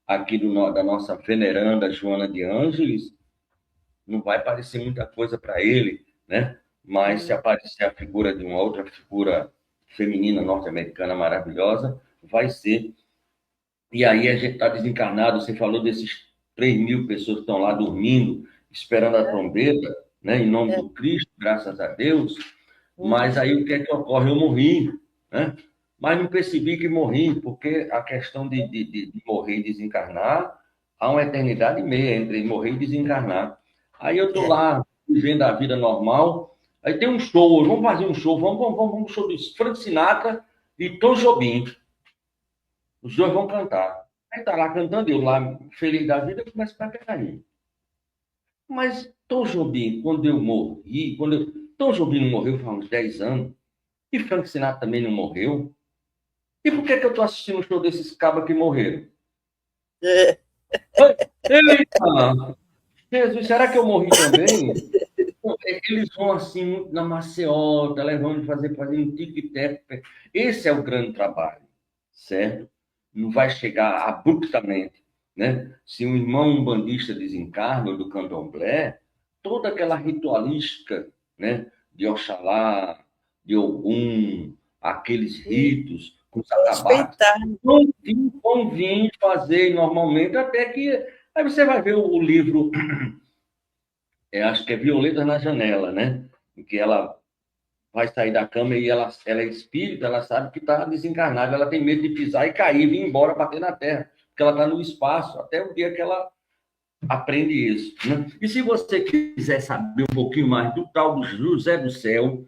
aqui da nossa veneranda Joana de Ângeles, não vai parecer muita coisa para ele, né? Mas se aparecer a figura de uma outra figura feminina norte-americana maravilhosa, vai ser. E aí a gente está desencarnado, você falou desses 3.000 pessoas que estão lá dormindo, esperando a trombeta, né? Em nome do Cristo, graças a Deus. Mas aí o que é que ocorre? Eu morri, né? Mas não percebi que morri, porque a questão de morrer e desencarnar, há uma eternidade e meia entre morrer e desencarnar. Aí eu estou lá, vivendo a vida normal, aí tem um show, vamos fazer um show, vamos show de Frank Sinatra e Tom Jobim. Os dois vão cantar. Aí tá lá cantando, eu lá, feliz da vida, começo a cair. Mas Tom Jobim, quando eu morri, Tom Jobim não morreu faz uns 10 anos, e Frank Sinatra também não morreu. E por que eu estou assistindo o show desses cabas que morreram? Eita! Jesus, será que eu morri também? Eles vão assim, na maciota, levando, fazendo tic-tac. Esse é o grande trabalho, certo? Não vai chegar abruptamente, né? Se um irmão umbandista desencarna, ou do candomblé, toda aquela ritualística, né? De Oxalá, de Ogum, aqueles ritos com os atabaques, vão vir fazer normalmente, até que... Aí você vai ver o livro... acho que é Violeta na Janela, né? Em que ela vai sair da cama e ela é espírita, ela sabe que está desencarnada, ela tem medo de pisar e cair, vir embora, bater na terra, porque ela está no espaço, até o dia que ela aprende isso, né? E se você quiser saber um pouquinho mais do tal do José do Céu,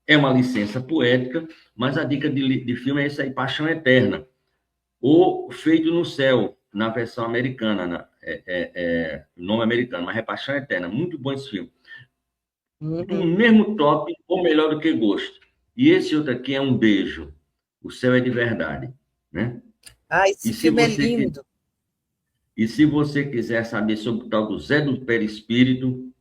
é uma licença poética, mas a dica de filme é esse aí, Paixão Eterna, ou Feito no Céu, na versão americana, nome americano, mas é Paixão Eterna, muito bom esse filme. Do mesmo top, ou melhor do que Gosto. E esse outro aqui é Um Beijo. O Céu é de Verdade, né? Esse filme é lindo. E se você quiser saber sobre o tal do Zé do Perispírito,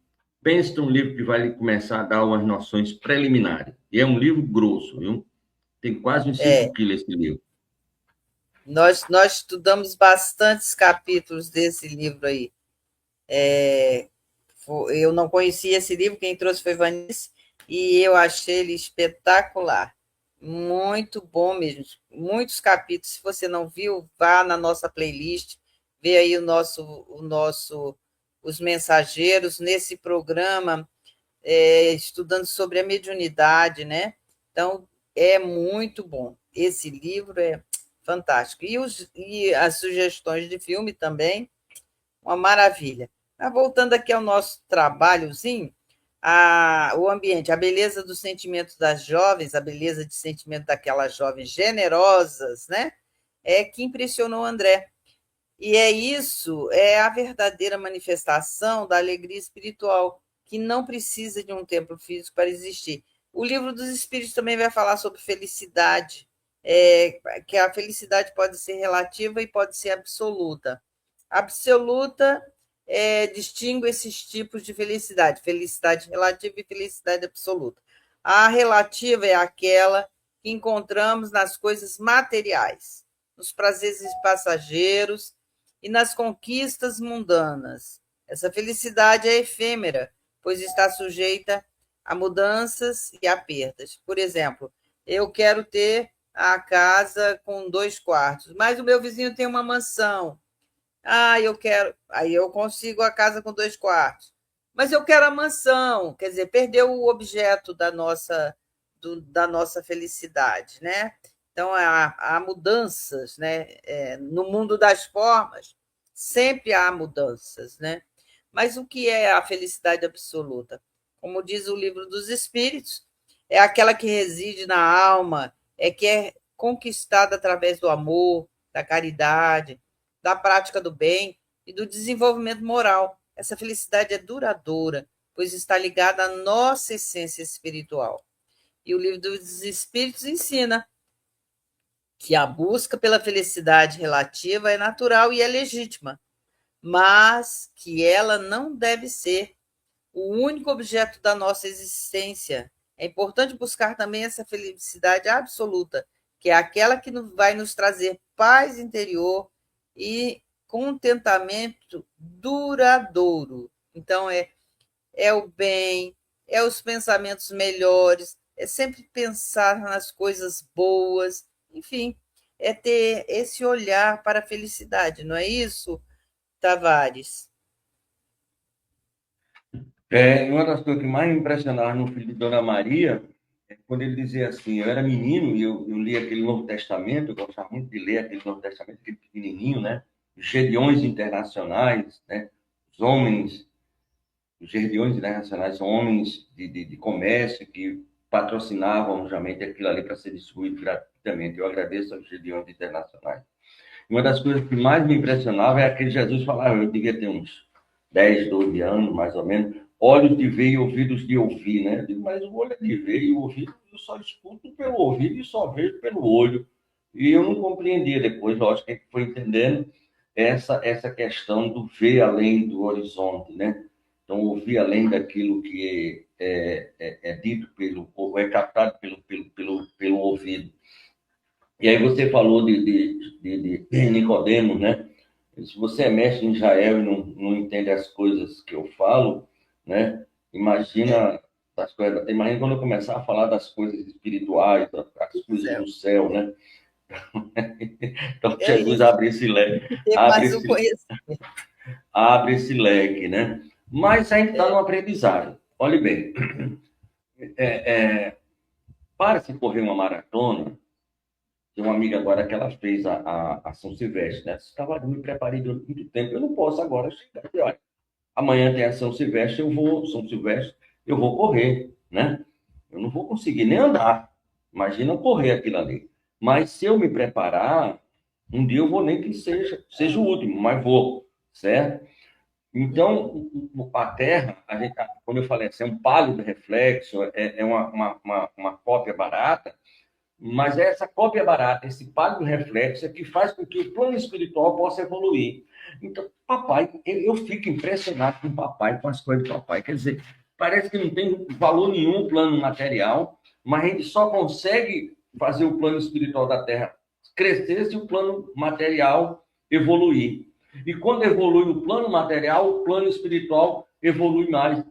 pense num livro que vai lhe começar a dar umas noções preliminares. E é um livro grosso, viu? Tem quase uns 5 É, quilos esse livro. nós estudamos bastantes capítulos desse livro aí. Eu não conhecia esse livro, quem trouxe foi Vanice, e eu achei ele espetacular. Muito bom mesmo. Muitos capítulos. Se você não viu, vá na nossa playlist, vê aí os mensageiros nesse programa, estudando sobre a mediunidade, né? Então, é muito bom. Esse livro é fantástico. E as sugestões de filme também, uma maravilha. Mas voltando aqui ao nosso trabalhozinho, o ambiente, a beleza dos sentimentos das jovens, a beleza de sentimento daquelas jovens generosas, né? É que impressionou o André. E é a verdadeira manifestação da alegria espiritual, que não precisa de um templo físico para existir. O livro dos Espíritos também vai falar sobre felicidade, que a felicidade pode ser relativa e pode ser absoluta. Absoluta distingue esses tipos de felicidade, felicidade relativa e felicidade absoluta. A relativa é aquela que encontramos nas coisas materiais, nos prazeres passageiros e nas conquistas mundanas. Essa felicidade é efêmera, pois está sujeita a mudanças e a perdas. Por exemplo, eu quero ter a casa com 2 quartos, mas o meu vizinho tem uma mansão. Eu quero. Aí eu consigo a casa com 2 quartos. Mas eu quero a mansão. Quer dizer, perdeu o objeto da nossa felicidade, né? Então, há mudanças, né? No mundo das formas, sempre há mudanças, né? Mas o que é a felicidade absoluta? Como diz o Livro dos Espíritos, é aquela que reside na alma, que é conquistada através do amor, da caridade, da prática do bem e do desenvolvimento moral. Essa felicidade é duradoura, pois está ligada à nossa essência espiritual. E o Livro dos Espíritos ensina que a busca pela felicidade relativa é natural e é legítima, mas que ela não deve ser o único objeto da nossa existência. É importante buscar também essa felicidade absoluta, que é aquela que vai nos trazer paz interior e contentamento duradouro. Então, é o bem, é os pensamentos melhores, é sempre pensar nas coisas boas, enfim, é ter esse olhar para a felicidade, não é isso, Tavares? Uma das coisas que mais me impressionava no filho de Dona Maria é quando ele dizia assim: eu era menino e eu li aquele Novo Testamento, eu gostava muito de ler aquele Novo Testamento, aquele pequenininho, né? Os Gedeões Internacionais, né? Os homens, os Gedeões Internacionais são homens de comércio que patrocinavam justamente aquilo ali para ser distribuído gratuitamente. Eu agradeço aos Gedeões Internacionais. Uma das coisas que mais me impressionava é aquele Jesus falava, eu devia ter uns 10, 12 anos, mais ou menos, olhos de ver e ouvidos de ouvir, né? Eu digo, mas o olho é de ver e o ouvido eu só escuto pelo ouvido e só vejo pelo olho. E eu não compreendia depois, lógico, que a gente foi entendendo essa questão do ver além do horizonte, né? Então, ouvir além daquilo que é dito ou é captado pelo ouvido. E aí você falou de Nicodemos, né? Se você é mestre em Israel e não entende as coisas que eu falo, né? Imagina imagina quando eu começar a falar das coisas espirituais, das coisas do céu, né? Então Jesus Isso, abre esse leque, ter mais um conhecimento. abre esse leque, né? Mas a gente está no aprendizado. Olhe bem, para se correr uma maratona, tem uma amiga agora que ela fez a São Silvestre, né? Estava me preparei durante muito tempo. Eu não posso agora chegar e olha, amanhã tem a São Silvestre, eu vou correr, né? Eu não vou conseguir nem andar. Imagina correr aquilo ali. Mas se eu me preparar, um dia eu vou nem que seja o último, mas vou, certo? Então, a Terra, quando eu falei assim, é um pálido reflexo, é uma cópia barata, mas essa cópia barata, esse pálido reflexo é que faz com que o plano espiritual possa evoluir. Então, papai, eu fico impressionado com o papai, com as coisas do papai. Quer dizer, parece que não tem valor nenhum o plano material, mas a gente só consegue fazer o plano espiritual da Terra crescer se o plano material evoluir. E quando evolui o plano material, o plano espiritual evolui mais.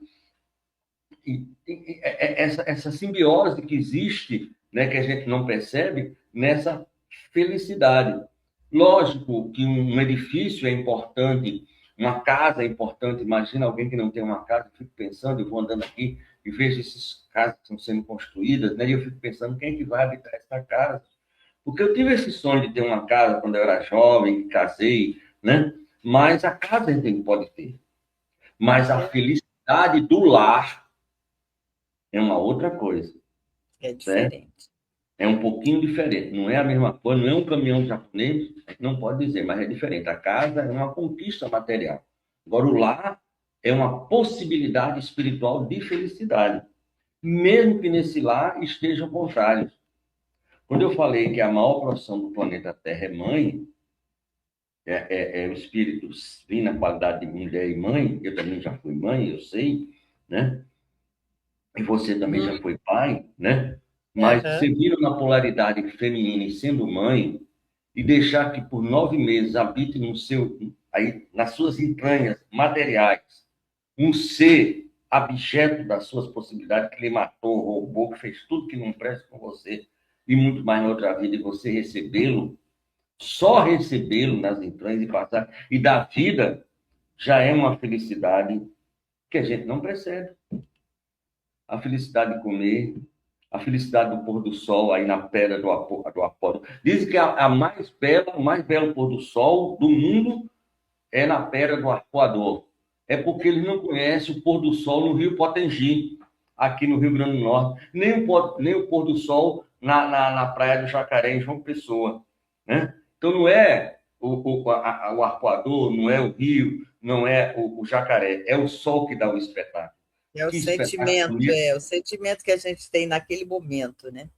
Essa simbiose que existe, né, que a gente não percebe, nessa felicidade. Lógico que um edifício é importante, uma casa é importante. Imagina alguém que não tem uma casa, eu fico pensando, eu vou andando aqui e vejo essas casas que estão sendo construídas, né, e eu fico pensando, quem é que vai habitar essa casa? Porque eu tive esse sonho de ter uma casa quando eu era jovem, casei, né? Mas a casa a gente pode ter. Mas a felicidade do lar é uma outra coisa, É certo? diferente. É um pouquinho diferente. Não é a mesma coisa, não é um caminhão japonês, a gente não pode dizer, mas é diferente. A casa é uma conquista material. Agora, o lar é uma possibilidade espiritual de felicidade. Mesmo que nesse lar estejam contrários. Quando eu falei que a maior profissão do planeta Terra é mãe, o espírito vir na qualidade de mulher e mãe, eu também já fui mãe, eu sei, né? E você também já foi pai, né? Mas Aham. você vira na polaridade feminina e sendo mãe, e deixar que por 9 meses habite no seu, aí, nas suas entranhas materiais, um ser abjeto das suas possibilidades, que lhe matou, roubou, que fez tudo que não presta com você, e muito mais na outra vida, e você recebê-lo, só recebê-lo nas entranhas e passar, e dar vida, já é uma felicidade que a gente não percebe. A felicidade de comer, a felicidade do pôr do sol aí na pedra do Apolo. Dizem que a mais bela, o mais belo pôr do sol do mundo é na pedra do Arpoador. É porque eles não conhecem o pôr do sol no Rio Potengi, aqui no Rio Grande do Norte, nem o pôr do sol na Praia do Jacaré, em João Pessoa. Né? Então não é o Arpoador, não é o rio, não é o jacaré, é o sol que dá o espetáculo. Que espetáculo bonito. O sentimento que a gente tem naquele momento, né?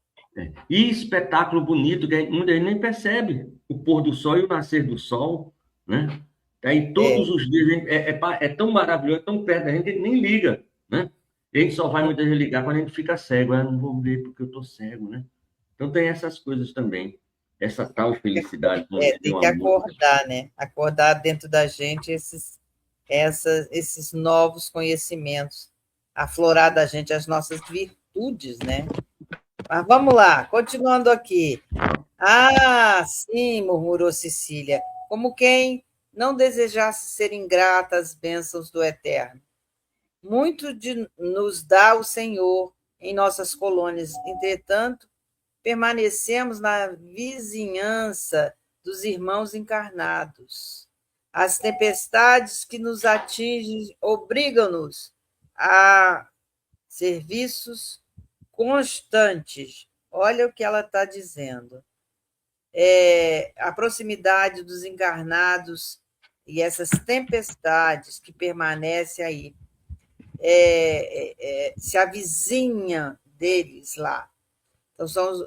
E espetáculo bonito, que muita gente nem percebe o pôr do sol e o nascer do sol, né? Aí todos É, os dias é tão maravilhoso, é tão perto da gente, que a gente nem liga, né? E a gente só vai muitas vezes ligar quando a gente fica cego. Ah, não vou ver porque eu tô cego, né? Então tem essas coisas também. Essa tal felicidade, como dizia tem uma que música. acordar, né? Acordar dentro da gente esses novos conhecimentos, aflorar da gente as nossas virtudes, né? Mas vamos lá, continuando aqui. Ah, sim, murmurou Cecília, como quem não desejasse ser ingrata às bênçãos do Eterno. Muito de nos dá o Senhor em nossas colônias, entretanto, permanecemos na vizinhança dos irmãos encarnados. As tempestades que nos atingem obrigam-nos a serviços constantes. Olha o que ela está dizendo. A proximidade dos encarnados e essas tempestades que permanecem aí se avizinha deles lá. Então,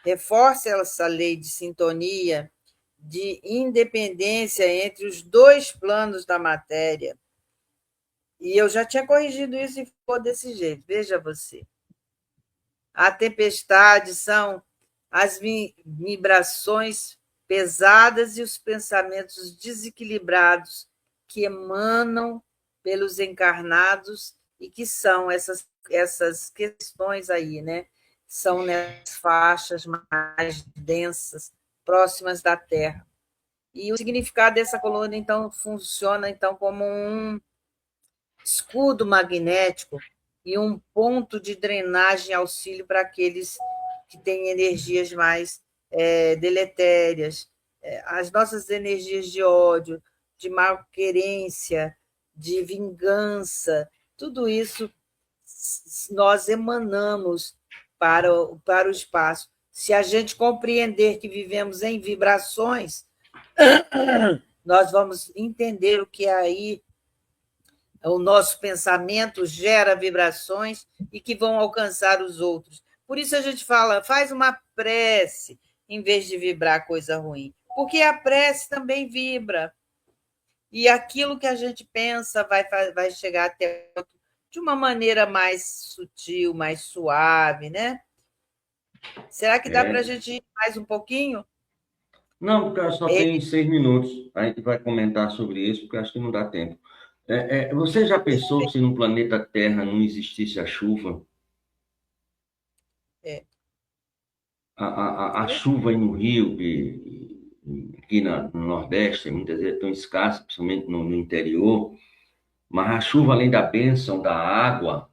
reforça essa lei de sintonia, de independência entre os dois planos da matéria. E eu já tinha corrigido isso e ficou desse jeito. Veja você. A tempestade são as vibrações pesadas e os pensamentos desequilibrados que emanam pelos encarnados e que são essas questões aí, né? São nas faixas mais densas, próximas da Terra. E o significado dessa coluna, então, funciona então como um escudo magnético e um ponto de drenagem auxílio para aqueles que têm energias mais deletérias, as nossas energias de ódio, de malquerência, de vingança, tudo isso nós emanamos para o espaço. Se a gente compreender que vivemos em vibrações, nós vamos entender o que é aí o nosso pensamento gera vibrações e que vão alcançar os outros. Por isso a gente fala, faz uma prece em vez de vibrar coisa ruim. porque a prece também vibra. E aquilo que a gente pensa vai chegar até outro de uma maneira mais sutil, mais suave, né? Será que dá para a gente ir mais um pouquinho? Não, porque só tem 6 minutos. A gente vai comentar sobre isso, porque acho que não dá tempo. Você já pensou se no planeta Terra não existisse a chuva? É. A chuva aí no Rio, aqui no Nordeste, muitas vezes é tão escassa, principalmente no interior, mas a chuva, além da bênção da água,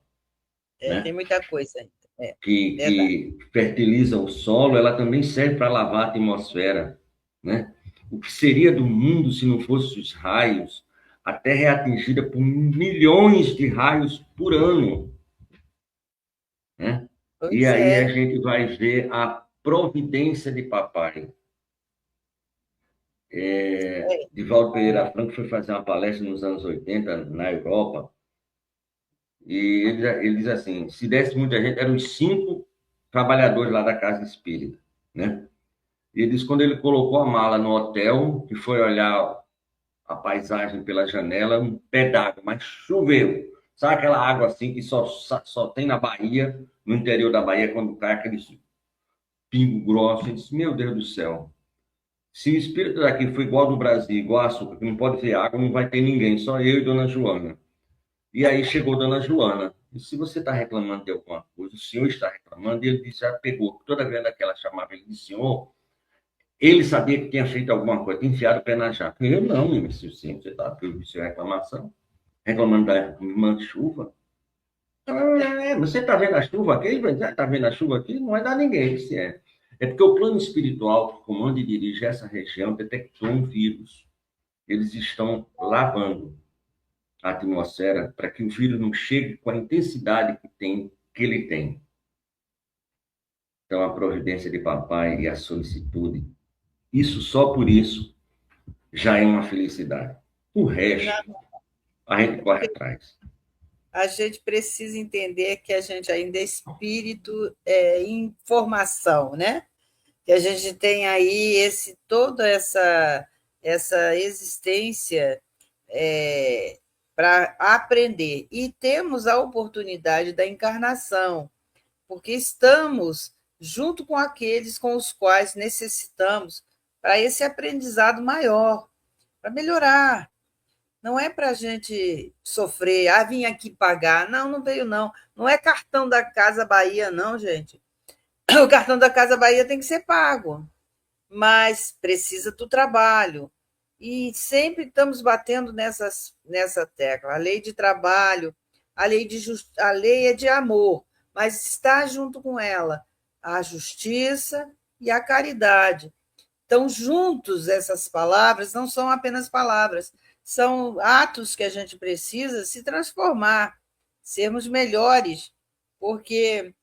né, Tem muita coisa ainda. Verdade. que fertiliza o solo, ela também serve para lavar a atmosfera, né? O que seria do mundo se não fosse os raios? A Terra é atingida por milhões de raios por ano, né? E Pois aí a é. gente vai ver a providência de papai. Divaldo Pereira Franco foi fazer uma palestra nos anos 80 na Europa, e ele diz assim: se desse muita gente, eram os 5 trabalhadores lá da casa espírita, né? E ele diz: quando ele colocou a mala no hotel, que foi olhar a paisagem pela janela, um pé d'água, mas choveu. Sabe aquela água assim que só tem na Bahia, no interior da Bahia, quando cai aquele pingo grosso? Ele disse: meu Deus do céu. Se o espírito daqui for igual ao do Brasil, igual a açúcar, que não pode ter água, não vai ter ninguém, só eu e Dona Joana. E aí chegou Dona Joana. E se você está reclamando de alguma coisa, o senhor está reclamando, e ele disse, já pegou. Toda vez que ela chamava ele de senhor, ele sabia que tinha feito alguma coisa, tinha enfiado o pé na jaca. Eu não, meu senhor, sim, você está com sua reclamação, reclamando da irmã de chuva. Você está vendo a chuva aqui? Está vendo a chuva aqui? Não vai dar ninguém, se é. É porque o plano espiritual que comanda e dirige essa região detectou um vírus. Eles estão lavando a atmosfera para que o vírus não chegue com a intensidade que ele tem. Então, a providência de papai e a solicitude, isso só por isso já é uma felicidade. O resto, a gente corre atrás. A gente precisa entender que a gente ainda é espírito em formação, né? Que a gente tem aí toda essa existência para aprender. E temos a oportunidade da encarnação, porque estamos junto com aqueles com os quais necessitamos para esse aprendizado maior, para melhorar. Não é para a gente sofrer, vim aqui pagar. Não, não veio, não. Não é cartão da Casa Bahia, não, gente. O cartão da Casa Bahia tem que ser pago, mas precisa do trabalho. E sempre estamos batendo nessa tecla. A lei de trabalho, a lei é de amor, mas está junto com ela a justiça e a caridade. Então, juntos, essas palavras não são apenas palavras, são atos que a gente precisa se transformar, sermos melhores, porque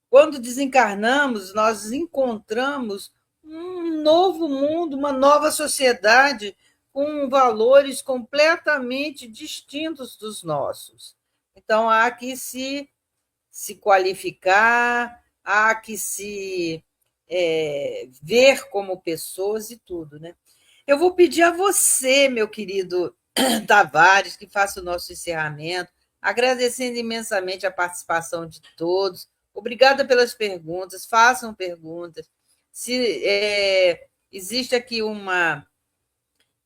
quando desencarnamos, nós encontramos um novo mundo, uma nova sociedade com valores completamente distintos dos nossos. Então, há que se qualificar, há que se ver como pessoas e tudo, né? Eu vou pedir a você, meu querido Tavares, que faça o nosso encerramento, agradecendo imensamente a participação de todos. Obrigada pelas perguntas, façam perguntas. Se existe aqui uma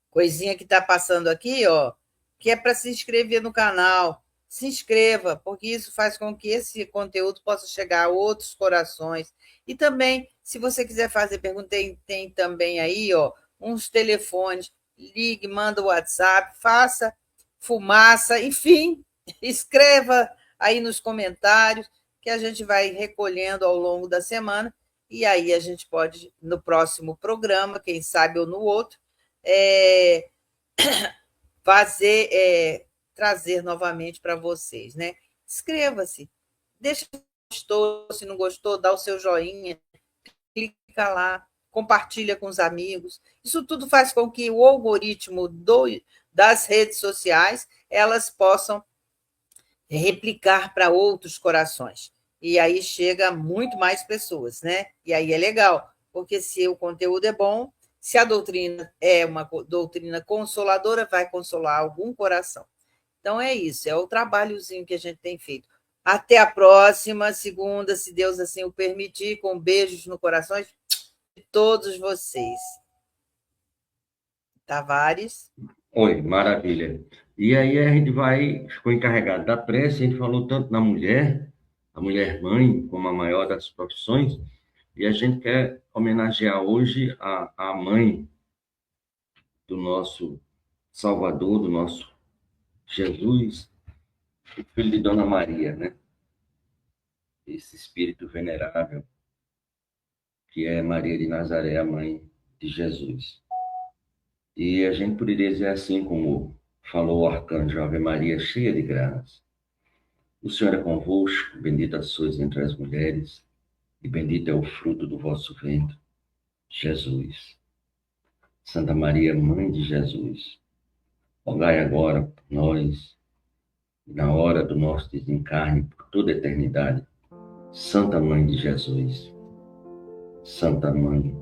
coisinha que está passando aqui, ó, que é para se inscrever no canal. Se inscreva, porque isso faz com que esse conteúdo possa chegar a outros corações. E também, se você quiser fazer pergunta, tem também aí, ó, uns telefones. Ligue, manda o WhatsApp, faça fumaça, enfim, escreva aí nos comentários que a gente vai recolhendo ao longo da semana. E aí a gente pode, no próximo programa, quem sabe ou no outro, trazer novamente para vocês, né? Inscreva-se, deixa se gostou, se não gostou, dá o seu joinha, clica lá, compartilha com os amigos. Isso tudo faz com que o algoritmo das redes sociais elas possam replicar para outros corações. E aí chega muito mais pessoas, né? E aí é legal, porque se o conteúdo é bom, Se a doutrina é uma doutrina consoladora, vai consolar algum coração. Então é isso, é o trabalhozinho que a gente tem feito. Até a próxima segunda, se Deus assim o permitir, com beijos no coração de todos vocês. Tavares. Oi, maravilha. E aí a gente ficou encarregado da prece, a gente falou tanto na mulher, a mulher mãe, como a maior das profissões, e a gente quer homenagear hoje a mãe do nosso Salvador, do nosso Jesus, o filho de Dona Maria, né? Esse espírito venerável, que é Maria de Nazaré, a mãe de Jesus. E a gente poderia dizer assim, como falou o arcanjo Ave Maria, cheia de graça. O Senhor é convosco, bendita sois entre as mulheres, e bendito é o fruto do vosso ventre, Jesus. Santa Maria, Mãe de Jesus, rogai agora por nós, na hora do nosso desencarne, por toda a eternidade. Santa Mãe de Jesus, Santa Mãe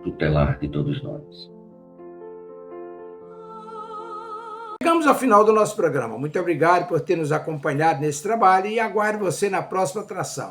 tutelar de todos nós. Chegamos ao final do nosso programa. Muito obrigado por ter nos acompanhado nesse trabalho e aguardo você na próxima atração.